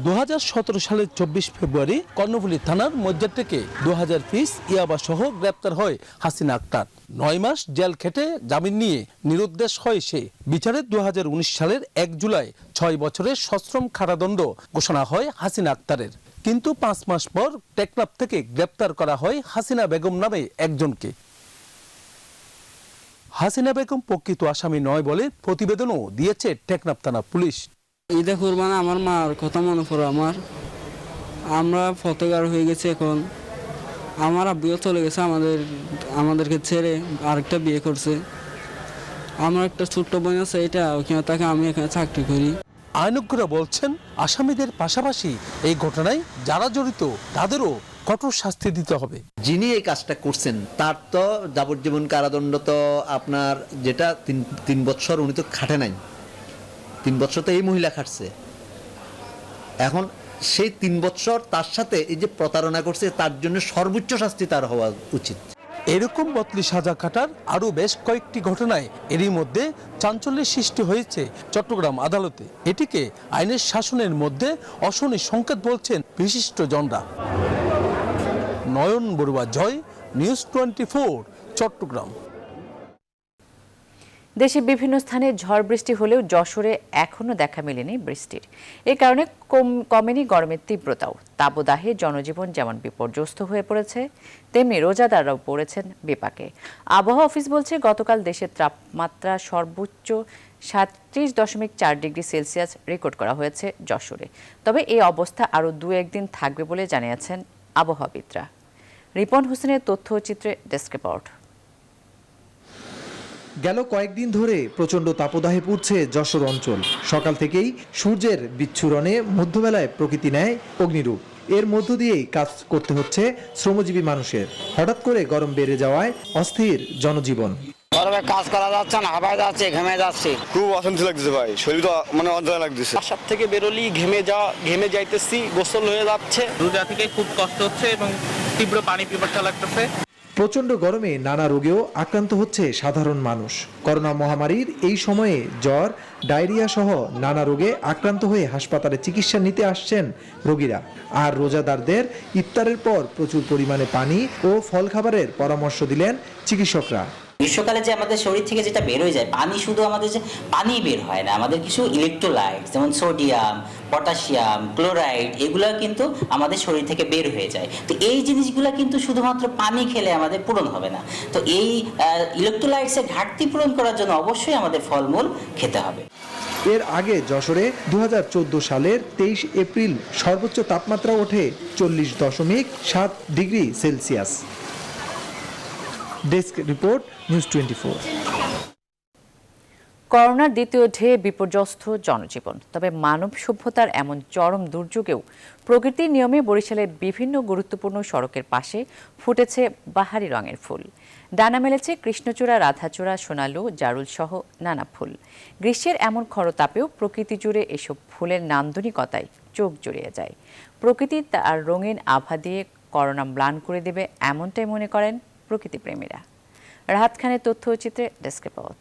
2017 সালের 24 ফেব্রুয়ারি কর্ণফুলী থানার মজ্জার থেকে 2000 পিস ইয়াবা সহ গ্রেপ্তার হয় হাসিনা আক্তার। 9 মাস জেল খেটে জামিন নিয়ে নিরুদ্দেশ হয় সে। বিচারে 2019 সালের 1 জুলাই 6 বছরের সশ্রম কারাদণ্ড ঘোষণা হয় হাসিনা আক্তারের। কিন্তু 5 মাস পর টেকনাফ থেকে গ্রেপ্তার করা হয় হাসিনা বেগম নামে একজনকে। হাসিনা বেগম প্রকৃত আসামি নয় বলে প্রতিবেদনও দিয়েছে টেকনাফ থানা পুলিশ। ঈদে কুরবানি আমার মার কথা মনে পড়ে আমরা ফটোগ্রাফার হয়ে গেছি। এখন আমার আব্বুও চলে গেছে আমাদেরকে ছেড়ে, আরেকটা বিয়ে করছে। আমার একটা ছোট্ট বোন আছে, এটা ওখানে তাকে আমি এখানে চাকরি করি। আইনজ্ঞরা বলছেন আসামিদের পাশাপাশি এই ঘটনায় যারা জড়িত তাদেরও কঠোর শাস্তি দিতে হবে। যিনি এই কাজটা করছেন তার তো যাবজ্জীবন কারাদণ্ড, তো আপনার যেটা 3 বছর উনি তো খাটে নাই, 3 বছর তো এই মহিলা খাটছে। এখন সেই 3 বছর তার সাথে এই যে প্রতারণা করছে তার জন্য সর্বোচ্চ শাস্তি তার হওয়া উচিত। এরকম বদলি সাজা কাটার আরও বেশ কয়েকটি ঘটনায় এরই মধ্যে চাঞ্চল্যের সৃষ্টি হয়েছে চট্টগ্রাম আদালতে। এটিকে আইনের শাসনের মধ্যে অশনি সংকেত বলছেন বিশিষ্টজনরা। নয়ন বড়ুয়া জয়, নিউজ 24, চট্টগ্রাম। দেশে বিভিন্ন স্থানে ঝড় বৃষ্টি হলেও যশোরে এখনো দেখা মেলেনি বৃষ্টির। এ কারণে কমেনি গরমের তীব্রতাও। তাপদাহে জনজীবন যেমন বিপর্যস্ত হয়ে পড়েছে, তেমনি রোজাদাররাও পড়েছেন বিপাকে। আবহাওয়া অফিস বলছে গতকাল দেশের তাপমাত্রা সর্বোচ্চ 37.4 ডিগ্রি সেলসিয়াস রেকর্ড করা হয়েছে যশোরে। তবে এই অবস্থা আরও 2-1 দিন থাকবে বলে জানিয়েছেন আবহাওয়াবিদরা। রিপন হোসেনের তথ্যচিত্রে ডেস্ক রিপোর্ট। গেল কয়েকদিন ধরে প্রচণ্ড তাপদাহে পুড়ছে যশোর অঞ্চল। সকাল থেকেই সূর্যের বিচ্ছুরণে মধ্যবেলায় প্রকৃতি নেয় অগ্নিরূপ। এর মধ্য দিয়েই কাজ করতে হচ্ছে শ্রমজীবী মানুষের। হঠাৎ করে গরম বেড়ে যাওয়ায় অস্থির জনজীবন। গরমে কাজ করা যাচ্ছে না, হাঁপায় যাচ্ছে, ঘেমে যাচ্ছে। খুব অশান্তি লাগতেছে ভাই, শরীরটা মানে অজ্ঞান লাগতেছে। বাসার থেকে বেরোলি ঘেমে যাইতেছি, গোসল হয়ে যাচ্ছে। রোজা থেকে খুব কষ্ট হচ্ছে এবং তীব্র পানি পিপাসা লাগতেছে। প্রচণ্ড গরমে নানা রোগেও আক্রান্ত হচ্ছে সাধারণ মানুষ। করোনা মহামারীর এই সময়ে জ্বর, ডায়রিয়া সহ নানা রোগে আক্রান্ত হয়ে হাসপাতালে চিকিৎসা নিতে আসছেন রোগীরা। আর রোজাদারদের ইফতারের পর প্রচুর পরিমাণে পানি ও ফল খাবারের পরামর্শ দিলেন চিকিৎসকরা। গ্রীষ্মকালে যে আমাদের শরীর থেকে যেটা বের হয়ে যায় পানি, শুধু আমাদের যে পানি বের হয় না, আমাদের কিছু ইলেকট্রোলাইট যেমন সোডিয়াম, পটাশিয়াম, ক্লোরাইড এগুলো কিন্তু আমাদের শরীর থেকে বের হয়ে যায়। তো এই জিনিসগুলো কিন্তু শুধুমাত্র পানি খেলে আমাদের পূরণ হবে না। তো এই ইলেকট্রোলাইটসের ঘাটতি পূরণ করার জন্য অবশ্যই আমাদের ফলমূল খেতে হবে। এর আগে যশোরে 2014 সালের 23 এপ্রিল সর্বোচ্চ তাপমাত্রা ওঠে 40.7 degree Celsius. Desk report, news 24। করোনার দ্বিতীয় ঢেউ বিপর্যস্ত জনজীবন। তবে মানব সভ্যতার এমন চরম দুর্যোগেও প্রকৃতির নিয়মে বরিশালের বিভিন্ন গুরুত্বপূর্ণ সড়কের পাশে ফুটেছে বাহারি রঙের ফুল। ডানা মেলেছে কৃষ্ণচূড়া, রাধাচূড়া, সোনালু, জারুল সহ নানা ফুল। গ্রীষ্মের এমন খরতাপেও প্রকৃতি জুড়ে এসব ফুলের নান্দনিকতায় চোখ জুড়িয়ে যায়। প্রকৃতি তার রঙিন আভা দিয়ে করোনা ম্লান করে দেবে এমনটাই মনে করেন প্রকৃতিপ্রেমীরা। রাহাত খানের তথ্যচিত্রে ডেস্ক রিপোর্ট।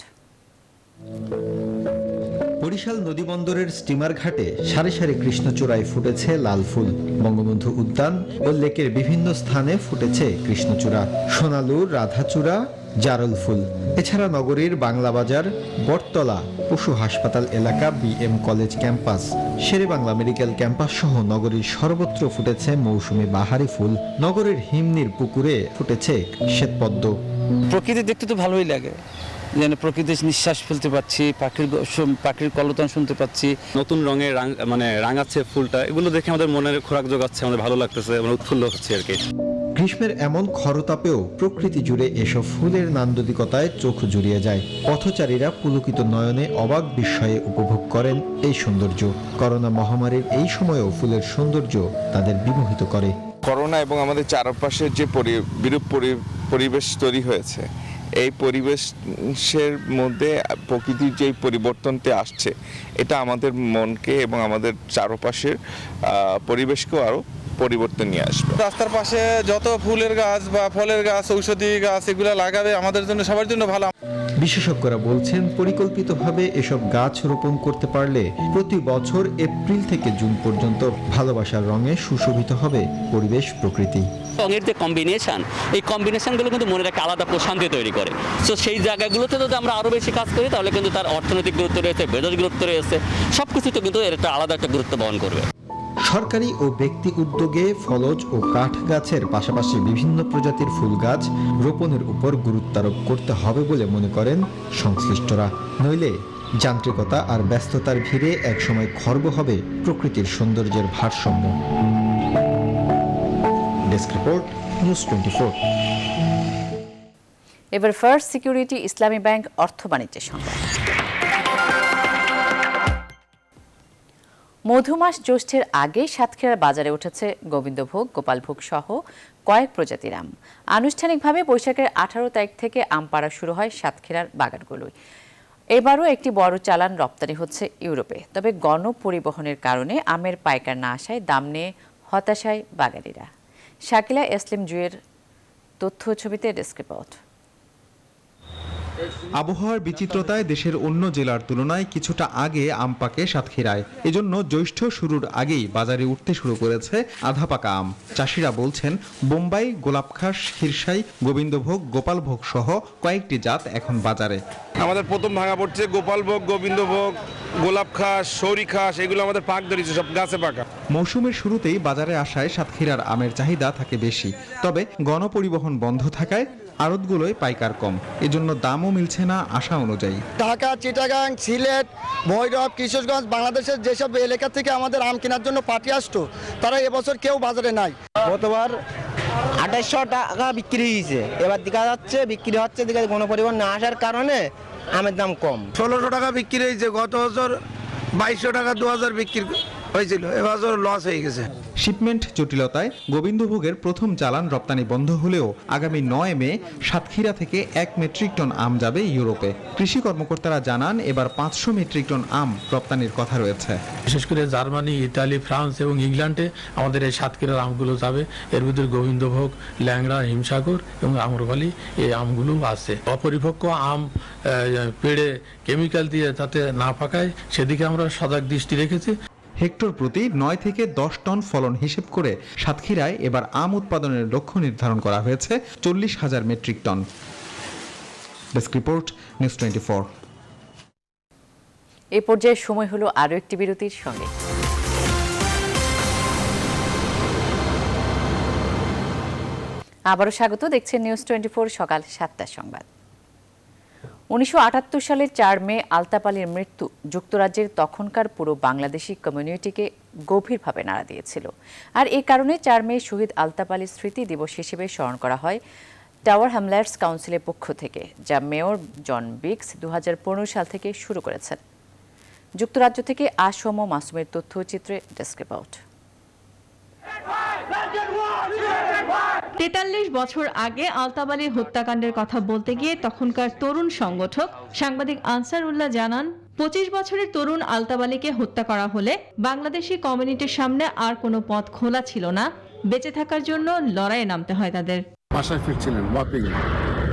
বরিশাল নদীবন্দরের স্টিমার ঘাটে সারি সারি কৃষ্ণচূড়ায় ফুটেছে লাল ফুল। বঙ্গবন্ধু উদ্যান ও লেকের বিভিন্ন স্থানে ফুটেছে কৃষ্ণচূড়া, সোনালু, রাধাচূড়া, জারল ফুল। এছাড়া নগরীর বাংলা বাজার, বটতলা, পশু হাসপাতাল এলাকা, BM college campus, Sher e Bangla medical campus সহ নগরীর সর্বত্র ফুটেছে মৌসুমী বাহারি ফুল। নগরের হিমনির পুকুরে ফুটেছে শ্বেতপদ্ম। প্রকৃতি দেখতে তো ভালোই লাগে, যেন প্রকৃতির নিঃশ্বাস ফেলতে পাচ্ছি, পাখির কলতান শুনতে পাচ্ছি। নতুন রঙে মানে রাঙাচ্ছে ফুলটা, এগুলো দেখে আমাদের মনের খোরাক জোগাচ্ছে, আমাদের ভালো লাগতেছে, আমরা উৎফুল্ল হচ্ছে আর কি। গ্রীষ্মের এমন খরতাপেও প্রকৃতি জুড়ে এসব ফুলের নান্দনিকতায় চোখ জুড়িয়ে যায়। পথচারীরা পুলকিত নয়নে অবাক বিস্ময়ে উপভোগ করেন এই সৌন্দর্য। করোনা মহামারীর এই সময়েও ফুলের সৌন্দর্য তাদের বিমোহিত করে। করোনা এবং আমাদের চারপাশের যে বিরূপ পরিবেশ তৈরি হয়েছে, এই পরিবেশের মধ্যে প্রকৃতির যে পরিবর্তনতে আসছে, এটা আমাদের মনকে এবং আমাদের চারপাশের পরিবেশকেও আরও পরিবর্তন নিয়ে আসবে। রাস্তার পাশে যত ফুলের গাছ বা ফলের গাছ, ঔষধি গাছ এগুলো লাগাবে আমাদের জন্য, সবার জন্য ভালো। বিশেষজ্ঞরা বলছেন, পরিকল্পিতভাবে এসব গাছ রোপণ করতে পারলে প্রতি বছর এপ্রিল থেকে জুন পর্যন্ত ভালোবাসার রঙে সুশোভিত হবে পরিবেশ, প্রকৃতি। রঙের যে কম্বিনেশন, এই কম্বিনেশনগুলো কিন্তু মনের একটা আলাদা প্রশান্তি তৈরি করে। তো সেই জায়গাগুলোতে যদি আমরা আরও বেশি কাজ করি, তাহলে কিন্তু তার অর্থনৈতিক গুরুত্ব রয়েছে, বেদর গুরুত্ব রয়েছে, সব কিছুতে কিন্তু এর একটা আলাদা একটা গুরুত্ব বহন করবে। সরকারি ও ব্যক্তি উদ্যোগে ফলজ ও কাঠ গাছের পাশাপাশি বিভিন্ন প্রজাতির ফুল গাছ রোপণের উপর গুরুত্বারোপ করতে হবে বলে মনে করেন সংশ্লিষ্টরা। নইলে যান্ত্রিকতা আর ব্যস্ততার ভিড়ে একসময় খর্ব হবে প্রকৃতির সৌন্দর্যের ভারসাম্য। Desk report, news 24। এবার ফার্স্ট সিকিউরিটি ইসলামী ব্যাংক অর্থ বাণিজ্যের সংবাদ। মধুমাস জ্যৈষ্ঠের আগে সাতক্ষীরার বাজারে উঠেছে গোবিন্দভোগ, গোপালভোগ সহ কয়েক প্রজাতির আম। আনুষ্ঠানিকভাবে বৈশাখের 18 তারিখ থেকে আম পাড়া শুরু হয় সাতক্ষীরার বাগানগুলোয়। এবারও একটি বড় চালান রপ্তানি হচ্ছে ইউরোপে। তবে গণপরিবহনের কারণে আমের পাইকার না আসায় দাম নিয়ে হতাশায় বাগানিরা। শাকিলা এসলিম জুয়ের তথ্য ছবিতে ডেস্ক রিপোর্ট। আবহাওয়ার বিচিত্রতায় দেশের অন্য জেলার তুলনায় কিছুটা আগে আম পাকে সাতক্ষীরায়। এজন্য জ্যৈষ্ঠ শুরুর আগেই বাজারে উঠতে শুরু করেছে আধা পাকা আম। চাষিরা বলছেন, বোম্বাই, গোলাপখাস, খিরসাই, গোবিন্দভোগ, গোপালভোগ সহ কয়েকটি জাত এখন বাজারে। আমাদের প্রথম ভাঙা পড়ছে গোপালভোগ, গোবিন্দভোগ, গোলাপখাস, সৌরিখাস, এগুলো আমাদের পাক ধরেছে, সব গাছে পাকা। মৌসুমের শুরুতেই বাজারে আসায় সাতক্ষীরার আমের চাহিদা থাকে বেশি। তবে গণপরিবহন বন্ধ থাকায় আড়তগুলোয় পাইকার কম, এজন্য দামও মিলছে না আশা অনুযায়ী। ঢাকা, চিটাগাং, সিলেট, ভৈরব, কিশোরগঞ্জ, বাংলাদেশের যেসব এলাকা থেকে আমাদের আম কেনার জন্য পার্টি আসতো, তারা এবছর কেউ বাজারে নাই। গতবার 2800 টাকা বিক্রি হয়েছে, এবার দেখা যাচ্ছে বিক্রি হচ্ছে, গণপরিবহন না আসার কারণে আমের দাম কম। 1600 টাকা বিক্রি হয়েছে, গত বছর 2200 টাকা 2000 বিক্রি হয়েছিল, এবছর লস হয়ে গেছে। শিপমেন্ট জটিলতায় গোবিন্দভোগের প্রথম চালান রপ্তানি বন্ধ হলেও আগামী 9 মে সাতক্ষীরা থেকে 1 মেট্রিক টন আম যাবে ইউরোপে। কৃষি কর্মকর্তারা জানান এবার 500 মেট্রিক টন আম রপ্তানির কথা রয়েছে। বিশেষ করে জার্মানি, ইতালি, ফ্রান্স এবং ইংল্যান্ডে আমাদের এই সাতক্ষীরার আমগুলো যাবে। এর ভিতরে গোবিন্দভোগ, ল্যাংড়া, হিমসাগর এবং আম্রপালি এই আমগুলো আছে। অপরিপক্ক আম পেড়ে কেমিক্যাল দিয়ে যাতে না পাকায় সেদিকে আমরা সজাগ দৃষ্টি রেখেছি। হেক্টর প্রতি 9 থেকে 10 টন ফলন হিসেব করে সাতক্ষীরায় এবার আম উৎপাদনের লক্ষ্য নির্ধারণ করা হয়েছে 40,000 metric ton. Desk report, news 24। এই পর্যায়ে সময় হলো আরও একটি বিরতির সঙ্গে। আবারও স্বাগত, দেখছেন নিউজ 24 সকাল 7টার সংবাদ। 1978 সালের 4 মে আলতাপ আলীর মৃত্যু যুক্তরাজ্যের তখনকার পুরো বাংলাদেশি কমিউনিটিকে গভীরভাবে নাড়া দিয়েছিল। আর এই কারণে 4 মে শহীদ আলতাপ আলীর স্মৃতি দিবস হিসেবে স্মরণ করা হয় টাওয়ার হ্যামলেটস কাউন্সিলের পক্ষ থেকে, যা মেয়র জন বিক্স 2015 সাল থেকে শুরু করেছেন। যুক্তরাজ্য থেকে আসম মাসুমের তথ্যচিত্রে ডেস্ক রিপোর্ট। 43 বছর আগে আলতাপ আলীর হত্যাকাণ্ডের কথা বলতে গিয়ে তখনকার তরুণ সংগঠক সাংবাদিক আনসার উল্লাহ জানান, 25 বছরের তরুণ আলতাপ আলীকে হত্যা করা হলে বাংলাদেশি কমিউনিটির সামনে আর কোনো পথ খোলা ছিল না। বেঁচে থাকার জন্য লড়াইয়ে নামতে হয় তাদের। বাসায় ফিরছিলেন ওয়াপিং,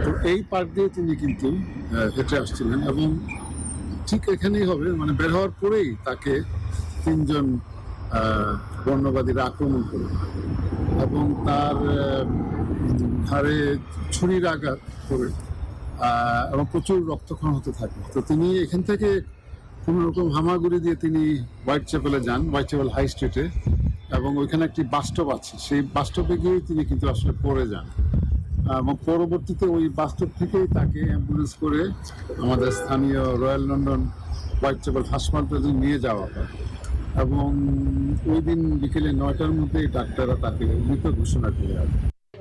তো এই পার্ক দিয়ে তিনি কিন্তু হেঁটে আসছিলেন এবং ঠিক এখানেই হবে, মানে বের হওয়ার পরেই তাকে 3 জন বর্ণবাদীরা আক্রমণ করে এবং তার ঘাড়ে ছুরির আঘাত করে এবং প্রচুর রক্তক্ষরণ হতে থাকে। তো তিনি এখান থেকে কোনো রকম হামাগুড়ি দিয়ে তিনি হোয়াইট চ্যাপেলে যান, হোয়াইট চ্যাপেল হাই স্ট্রিটে, এবং ওইখানে একটি বাস স্টপ আছে, সেই বাস স্টপে গিয়ে তিনি কিন্তু আসলে পড়ে যান এবং পরবর্তীতে ওই বাস স্টপ থেকেই তাকে অ্যাম্বুলেন্স করে আমাদের স্থানীয় রয়্যাল লন্ডন হোয়াইট চ্যাপেল হাসপাতালে নিয়ে যাওয়া হয় এবং ওই দিন বিকেলে 9টার মধ্যেই ডাক্তাররা তাকে মৃত ঘোষণা করে।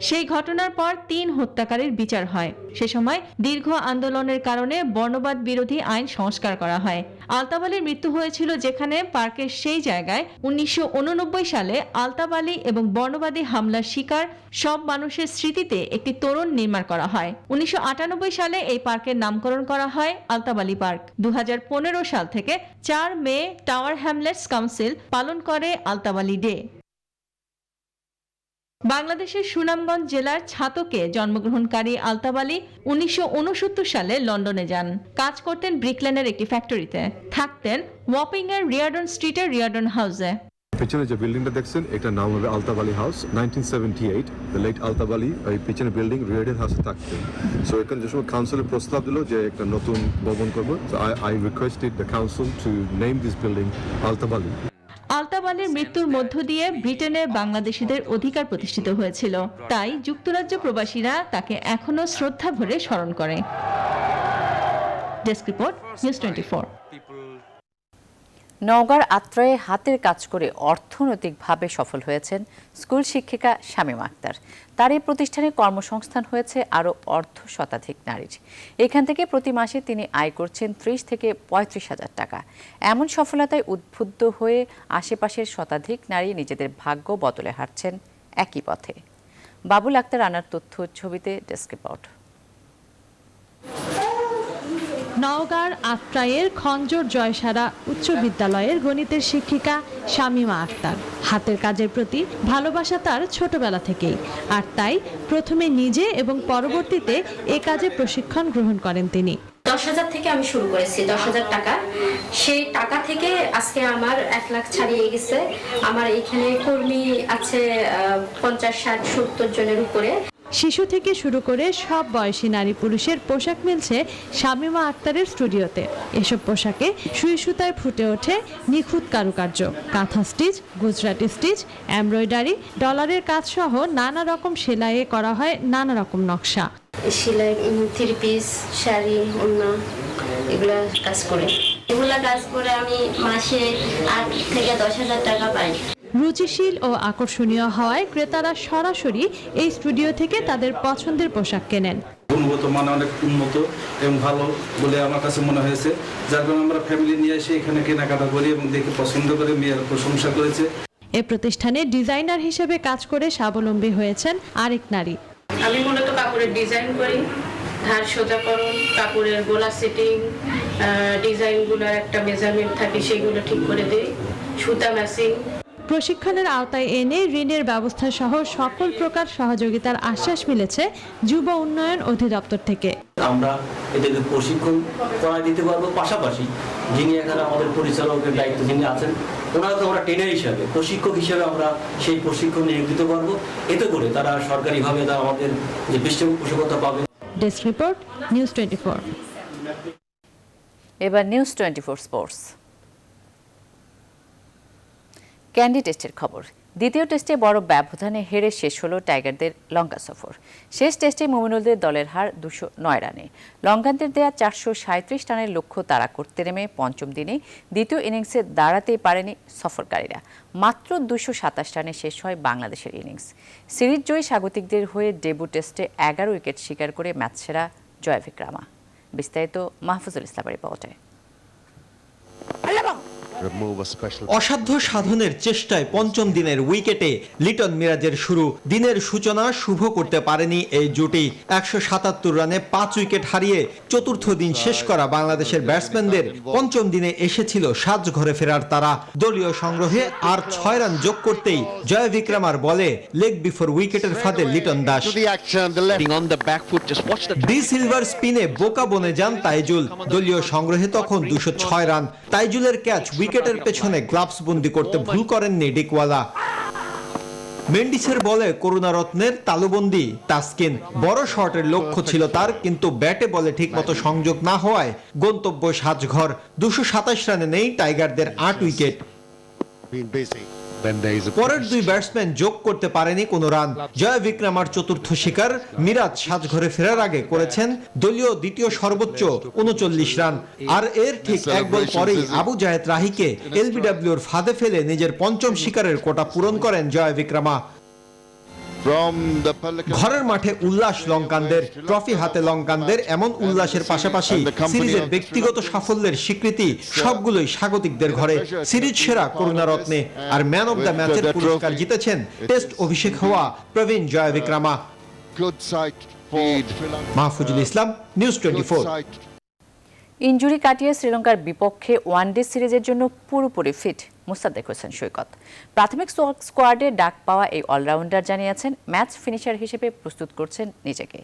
সেই ঘটনার পর 3 হত্যাকারীর বিচার হয়। সে সময় দীর্ঘ আন্দোলনের কারণে বর্ণবাদ বিরোধী আইন সংস্কার করা হয়। আলতাপ আলীর মৃত্যু হয়েছিল যেখানে পার্কের সেই জায়গায় 1989 সালে আলতাপ আলী এবং বর্ণবাদী হামলার শিকার সব মানুষের স্মৃতিতে একটি তোরণ নির্মাণ করা হয়। 1998 সালে এই পার্কের নামকরণ করা হয় আলতাপ আলী পার্ক। 2015 সাল থেকে 4 মে টাওয়ার হ্যামলেটস কাউন্সিল পালন করে আলতাপ আলী ডে। বাংলাদেশের সুনামগঞ্জ জেলার ছাতকে জন্মগ্রহণকারী আলতাপ আলী 1969 সালে লন্ডনে যান। কাজ করতেন ব্রিকলেনের একটি ফ্যাক্টরিতে, থাকতেন ওয়াপিং এর রিয়ার্ডন স্ট্রিটের রিয়ার্ডন হাউসে। পিছনে যে বিল্ডিংটা দেখছেন এটার নাম হবে Altaf Ali house. 1978 the late Altaf Ali এই পিছনে বিল্ডিং রিয়ার্ডন হাউসে থাকতেন। সো এখানে যে সময় কাউন্সিলের প্রস্তাব দিল যে একটা নতুন ভবন করবো, so I requested the council to name this building Altaf Ali. Altaf আলীর মৃত্যুর মধ্য দিয়ে ব্রিটেনে বাংলাদেশিদের অধিকার প্রতিষ্ঠিত হয়েছিল, তাই যুক্তরাজ্য প্রবাসীরা তাকে এখনো শ্রদ্ধা ভরে স্মরণ করে। Desk report, news 24। নওগাঁর আত্রায়ে হাতের কাজ করে অর্থনৈতিকভাবে সফল হয়েছেন স্কুল শিক্ষিকা শামীমা আক্তার। তার এই প্রতিষ্ঠানে কর্মসংস্থান হয়েছে আরও অর্ধশতাধিক নারীর। এখান থেকে প্রতি মাসে তিনি আয় করছেন 30 থেকে 35,000 টাকা। এমন সফলতায় উদ্বুদ্ধ হয়ে আশেপাশের শতাধিক নারী নিজেদের ভাগ্য বদলে হাঁটছেন একই পথে। বাবুল আক্তার আনার তথ্য ছবিতে ডেস্ক রিপোর্ট। নওগাঁর আত্রায়ের খঞ্জর জয়সারা উচ্চ বিদ্যালয়ের গণিতের শিক্ষিকা শামীমা আক্তার। হাতের কাজের প্রতি ভালোবাসা তার ছোটবেলা থেকেই, আর তাই প্রথমে নিজে এবং পরবর্তীতে এ কাজে প্রশিক্ষণ গ্রহণ করেন তিনি। 10,000 থেকে আমি শুরু করেছি, 10,000 টাকা। সেই টাকা থেকে আজকে আমার 1 লাখ ছাড়িয়ে গেছে। আমার এখানে কর্মী আছে 50, 60, 70 জনের উপরে। শিশু থেকে শুরু করে সব বয়সী নারী পুরুষের পোশাক মিলছে শামীমা আক্তারের স্টুডিওতে। এসব পোশাকে সুই সুতায় ফুটে ওঠে নিখুঁত কারুকার্য, কাঁথা স্টিচ, গুজরাটি স্টিচ, এমব্রয়ডারি, ডলারের কাজ সহ নানা রকম সেলাইয়ে করা হয় নানা রকম নকশা। সেলাই, 3 পিস, শাড়ি, ওড়না, এগুলা কাজ করে আমি মাসে 8 থেকে 10,000 টাকা পাই। রুচিশীল ও আকর্ষণীয় হওয়ায় ক্রেতারা সরাসরি এই স্টুডিও থেকে তাদের পছন্দের পোশাক কেনেন। গুণগত মান অনেক উন্নত এবং ভালো বলে আমার কাছে মনে হয়েছে, যার কারণে আমরা ফ্যামিলি নিয়ে এসে এখানে কেনাকাটা করি এবং দেখে পছন্দ করে মেয়ের প্রশংসা করেছে। এ প্রতিষ্ঠানে ডিজাইনার হিসেবে কাজ করে স্বাবলম্বী হয়েছেন আরেক নারী। আমি মূলত কাপড়ের ডিজাইন করি, ধার সোজাকরণ, কাপড়ের গোলা সেটিং, ডিজাইনগুলোর একটা মেজারমেন্ট থাকে সেগুলো ঠিক করে দেই, সুতা ম্যাচিং। প্রশিক্ষণের আওতায় এনে ঋণের ব্যবস্থা সহ সকল প্রকার সহযোগিতার আশ্বাস মিলেছে যুব উন্নয়ন অধিদপ্তর থেকে। আমরা এদেরকে প্রশিক্ষণ করা দিতে পারবো, পাশাপাশি যিনি এখানে আমাদের পরিচালকের দায়িত্ব যিনি আছেন ওনাকে আমরা ট্রেনার হিসাবে, প্রশিক্ষক হিসাবে আমরা সেই প্রশিক্ষণ নিয়োগ দিতে পারবো। এতে করে তারা সরকারিভাবে তারা আমাদের যে পৃষ্ঠপোষকতা পাবে। Desk report, news 24। এবার নিউজ 24 স্পোর্টস। ক্যান্ডি টেস্টের খবর। দ্বিতীয় টেস্টে বড় ব্যবধানে হেরে শেষ হলো টাইগারদের লঙ্কা সফর। শেষ টেস্টে মুমিনুলদের দলের হার 209 রানে। লঙ্কানদের দেয়া 437 রানের লক্ষ্য তাড়া করতে নেমে পঞ্চম দিনে দ্বিতীয় ইনিংসে দাঁড়াতেই পারেনি সফরকারীরা। মাত্র 227 রানে শেষ হয় বাংলাদেশের ইনিংস। সিরিজ জয়ী স্বাগতিকদের হয়ে ডেবু টেস্টে 11 উইকেট শিকার করে ম্যাচ সেরা জয় বিক্রমা। বিস্তারিত মাহফুজুল ইসলামের রিপোর্টে। অসাধ্য সাধনের চেষ্টায় পঞ্চম দিনের উইকেটে লিটন মিরাজের শুরু। দিনের সূচনা শুভ করতে পারেনি এই জুটি। 177 রানে 5 উইকেট হারিয়ে চতুর্থ দিন শেষ করা বাংলাদেশের ব্যাটসম্যানদের পঞ্চম দিনে এসেছিল সাজঘরে ফেরার তারা। দলীয় সংগ্রহে আর 6 রান যোগ করতেই জয় বিক্রমার বলে লেগ বিফোর উইকেটের ফাঁদে লিটন দাস। ডি সিলভার স্পিনে বোকা বনে যান তাইজুল। দলীয় সংগ্রহে তখন 206 রান। তাইজুলের ক্যাচ উইকেটের পেছনে গ্লাভস বন্দি করতে ভুল করেননি ডিকওয়ালা। মেন্ডিসের বলে করুণারত্নের তালুবন্দি তাসকিন। বড় শটের লক্ষ্য ছিল তার, কিন্তু ব্যাটে বলে ঠিকমতো সংযোগ না হওয়ায় গন্তব্য সাজঘর। 227 রানে নেই টাইগারদের 8 উইকেট। পরের দুই ব্যাটসম্যান যোগ করতে পারেনি কোনো রান। জয় বিক্রমার চতুর্থ শিকার মিরাজ সাজঘরে ফেরার আগে করেছেন দলীয় দ্বিতীয় সর্বোচ্চ 39 রান। আর এর ঠিক এক বল পরেই আবু জায়েদ রাহিকে এলবিডব্লিউর ফাঁদে ফেলে নিজের পঞ্চম শিকারের কোটা পূরণ করেন জয় বিক্রমা। ঘরের মাঠে উল্লাস লঙ্কানদের। ট্রফি হাতে লঙ্কানদের এমন উল্লাসের পাশাপাশি সিরিজের ব্যক্তিগত সাফল্যের স্বীকৃতি সবগুলোই স্বাগতিকদের ঘরে। সিরিজ সেরা করুণারত্নে, আর ম্যান অব দ্য ম্যাচের পুরস্কার জিতেছেন টেস্ট অভিষেক হওয়া প্রবীণ জয় বিক্রমা। মাহফুজুল ইসলাম, নিউজ 24। ইনজুরি কাটিয়ে শ্রীলঙ্কার বিপক্ষে ওয়ানডে সিরিজের জন্য পুরোপুরি ফিট মোসাদ্দেক হোসেন সৈকত। প্রাথমিক স্কোয়াডে ডাক পাওয়া এই অলরাউন্ডার জানিয়েছেন ম্যাচ ফিনিশার হিসেবে প্রস্তুত করছেন নিজেকে।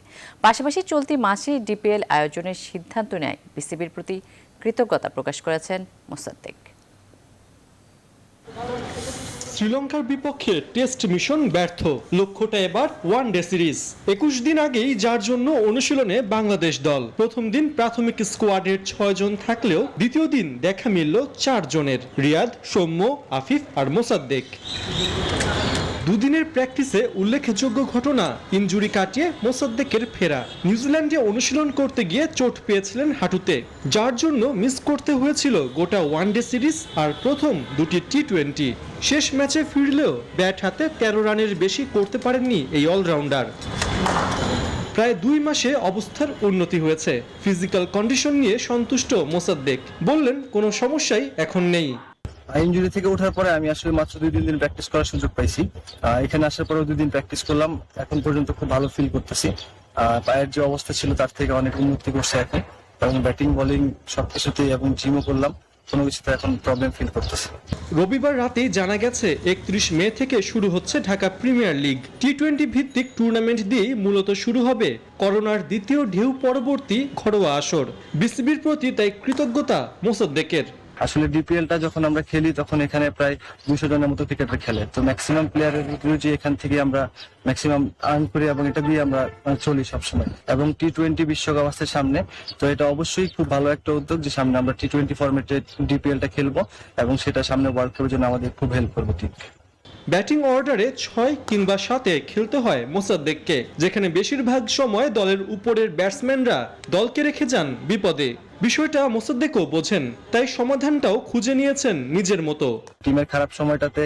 পাশাপাশি চলতি মাসে ডিপিএল আয়োজনের সিদ্ধান্ত নেয় বিসিবির প্রতি কৃতজ্ঞতা প্রকাশ করেছেন মোসাদ্দেক। শ্রীলঙ্কার বিপক্ষে টেস্ট মিশন ব্যর্থ, লক্ষ্যটা এবার ওয়ানডে সিরিজ। 21 দিন আগেই যার জন্য অনুশীলনে বাংলাদেশ দল। প্রথম দিন প্রাথমিক স্কোয়াডের 6 জন থাকলেও দ্বিতীয় দিন দেখা মিলল 4 জনের, রিয়াদ, সৌম্য, আফিফ আর মোসাদ্দেক। দুদিনের প্র্যাকটিসে উল্লেখযোগ্য ঘটনা ইনজুরি কাটিয়ে মোসাদ্দেকের ফেরা। নিউজিল্যান্ডে অনুশীলন করতে গিয়ে চোট পেয়েছিলেন হাঁটুতে, যার জন্য মিস করতে হয়েছিল গোটা ওয়ানডে সিরিজ আর প্রথম দুটি টি-20। শেষ ম্যাচে ফিরলেও ব্যাট হাতে 13 রানের বেশি করতে পারেননি এই অলরাউন্ডার। প্রায় 2 মাসে অবস্থার উন্নতি হয়েছে। ফিজিক্যাল কন্ডিশন নিয়ে সন্তুষ্ট মোসাদ্দেক, বললেন কোনো সমস্যাই এখন নেই। ইনজুরি থেকে ওঠার পরে আমি আসলে মাত্র 2-3 দিন প্র্যাকটিস করার সুযোগ পাইছি। এখানে আসার পরেও 2 দিন প্র্যাকটিস করলাম। এখন পর্যন্ত খুব ভালো ফিল করতেছি। পায়ের যে অবস্থা ছিল তার থেকে অনেক উন্নতি করছে এখন, এবং ব্যাটিং বোলিং সবকিছুতেই, এবং জিমও করলাম, কোনো কিছুতে এখন প্রবলেম ফিল করতেছি। রবিবার রাতেই জানা গেছে 31 মে থেকে শুরু হচ্ছে ঢাকা প্রিমিয়ার লিগ। টি-20 ভিত্তিক টুর্নামেন্ট দিয়েই মূলত শুরু হবে করোনার দ্বিতীয় ঢেউ পরবর্তী ঘরোয়া আসর। বিসিবির প্রতি তাই কৃতজ্ঞতা মোসাদ্দেকের। আসলে ডিপিএলটা যখন আমরা খেলি তখন এখানে প্রায় 200 জনের মতো ক্রিকেটার খেলে, তো ম্যাক্সিমাম প্লেয়ারের যে এখান থেকে আমরা ম্যাক্সিমাম আর্ন করি, এবং এটা দিয়ে আমরা চলি সবসময়। এবং টি-20 বিশ্বকাপ আসছে সামনে, তো এটা অবশ্যই খুব ভালো একটা উদ্যোগ যে সামনে আমরা টি-20 ফরম্যাটে ডিপিএলটা খেলবো, এবং সেটা সামনে ওয়ার্ল্ড কাপের জন্য আমাদের খুব হেল্প করবে। ঠিক ব্যাটিং অর্ডারে 6 কিংবা 7-এ খেলতে হয় মোসাদ্দেককে, যেখানে বেশিরভাগ সময় দলের উপরের ব্যাটসম্যানরা দলকে রেখে যান বিপদে। বিষয়টা মোসাদ্দেকও বোঝেন, তাই সমাধানটাও খুঁজে নিয়েছেন নিজের মতো। টিমের খারাপ সময়টাতে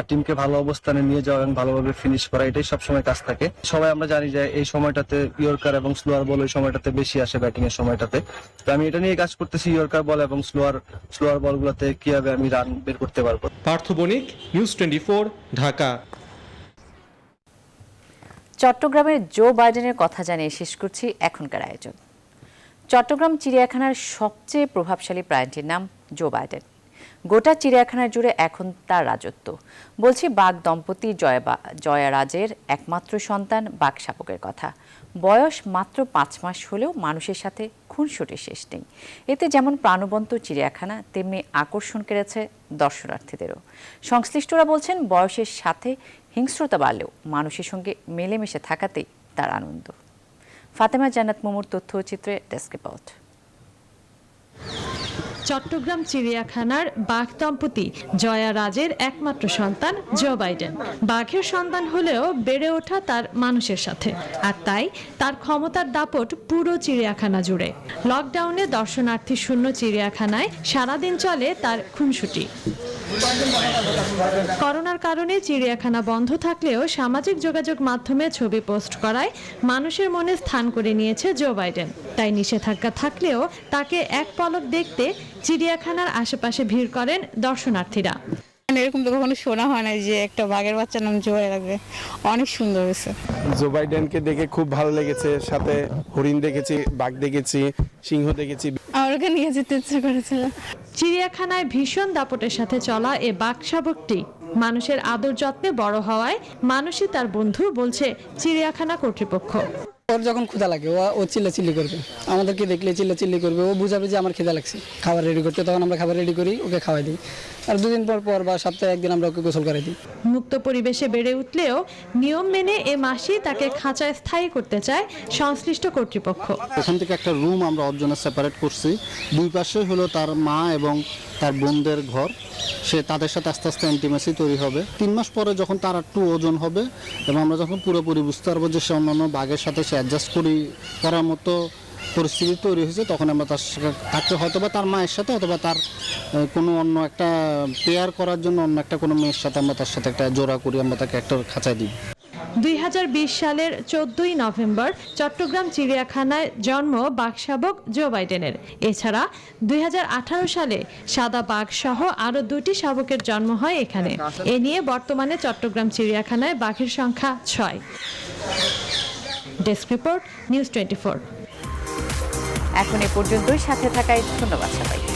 টিমকে ভালো অবস্থানে নিয়ে যাওয়া এবং ভালোভাবে ফিনিশ করা, এটাই সবসময় কাজ থাকে। সবাই আমরা জানি যে এই সময়টাতে ইয়র্কার এবং স্লোয়ার বল ওই সময়টাতে বেশি আসে ব্যাটিং এর সময়টাতে। তো আমি এটা নিয়ে কাজ করতেছি, ইয়র্কার বল এবং স্লোয়ার বলগুলোতে কিভাবে আমি রান বের করতে পারবো। পার্থ বণিক, নিউজ 24, ঢাকা। চট্টগ্রামের জো বাইডেনের কথা জানিয়ে শেষ করছি এখনকার আয়োজন। চট্টগ্রাম চিড়িয়াখানার সবচেয়ে প্রভাবশালী প্রাণীটির নাম জো বাইডেন। গোটা চিড়িয়াখানা জুড়ে এখন তার রাজত্ব। বলছি বাঘ দম্পতি জয়ারাজের একমাত্র সন্তান বাঘ শাবকের কথা। বয়স মাত্র 5 মাস হলেও মানুষের সাথে খুনসুটির শেষ নেই। এতে যেমন প্রাণবন্ত চিড়িয়াখানা, তেমনি আকর্ষণ কেড়েছে দর্শনার্থীদেরও। সংশ্লিষ্টরা বলছেন বয়সের সাথে হিংস্রতা বাড়লেও মানুষের সঙ্গে মেলেমিশে থাকাতেই তার আনন্দ। ফাতেমা জান্নাত মুমুর তথ্যচিত্রে ডেস্ক রিপোর্ট। চট্টগ্রাম চিড়িয়াখানার বাঘ দম্পতি জয়ারাজের একমাত্র সন্তান জো বাইডেন। বাঘের সন্তান হলেও বেড়ে ওঠা তার মানুষের সাথে, আর তাই তার ক্ষমতার দাপট পুরো চিড়িয়াখানা জুড়ে। লকডাউনে দর্শনার্থী শূন্য চিড়িয়াখানায় সারাদিন চলে তার খুনসুটি। করোনার কারণে চিড়িয়াখানা বন্ধ থাকলেও সামাজিক যোগাযোগ মাধ্যমে ছবি পোস্ট করায় মানুষের মনে স্থান করে নিয়েছে জো বাইডেন। তাই নিষেধাজ্ঞা থাকলেও তাকে এক পলক দেখতে চিড়িয়াখানার আশেপাশে ভিড় করেন দর্শনার্থীরা। এরকম তো কখনো শোনা হয় না যে একটা বাঘের বাচ্চার নাম জোয়া রাখবে। অনেক সুন্দর হয়েছে। জো বাইডেনকে দেখে খুব ভালো লেগেছে, সাথে হরিণ দেখেছি, বাঘ দেখেছি, সিংহ দেখেছি। আমাকে নিয়ে যেতে ইচ্ছা করেছিল। চিড়িয়াখানায় ভীষণ দাপটের সাথে চলা এ বাঘ শাবকটি মানুষের আদর যত্নে বড় হওয়ায় মানুষই তার বন্ধু বলছে চিড়িয়াখানা কর্তৃপক্ষ। ওর যখন ক্ষুধা লাগে ও চিল্লাচিল্লি করবে, আমাদেরকে দেখলে চিল্লাচিল্লি করবে। ও বুঝাবে যে আমার খিদা লাগছে, খাবার রেডি করতে, তখন আমরা খাবার রেডি করি, ওকে খাওয়াই দিই। আর 2 দিন পর বা সপ্তাহে 1 দিন আমরা ওকে গোসল করে দিই। মুক্ত পরিবেশে বেড়ে উঠলেও নিয়ম মেনে এ মাসি তাকে খাঁচায় স্থায়ী করতে চায় সংশ্লিষ্ট কর্তৃপক্ষ। ওখান থেকে একটা রুম আমরা ওর জন্য সেপারেট করছি। 2 পাশে হলো তার মা এবং তার বোনদের ঘর। সে তাদের সাথে আস্তে আস্তে ইন্টিমেসি তৈরি হবে। 3 মাস পরে যখন তার একটু ওজন হবে এবং আমরা যখন পুরোপুরি বুঝতে পারবো যে সে অন্যান্য বাঘের সাথে সে অ্যাডজাস্ট করার মতো পরিস্থিতি তৈরি হয়েছে, তখন আমরা তাকে হয়তো বা তার মায়ের সাথে অথবা তার কোনো অন্য একটা পেয়ার করার জন্য অন্য একটা কোনো মেয়ের সাথে আমরা তার সাথে একটা জোড়া করি, আমরা তাকে একটা খাঁচায় দিই। 2020 সালের 14ই নভেম্বর চট্টগ্রাম চিড়িয়াখানায় জন্ম বাঘ শাবক জো বাইডেনের। এছাড়া 2018 সালে সাদা বাঘ সহ আরও 2টি শাবকের জন্ম হয় এখানে। এ নিয়ে বর্তমানে চট্টগ্রাম চিড়িয়াখানায় বাঘের সংখ্যা 6। Desk report, news 24। এখন এ পর্যন্তই, সাথে থাকায় ধন্যবাদ সবাইকে।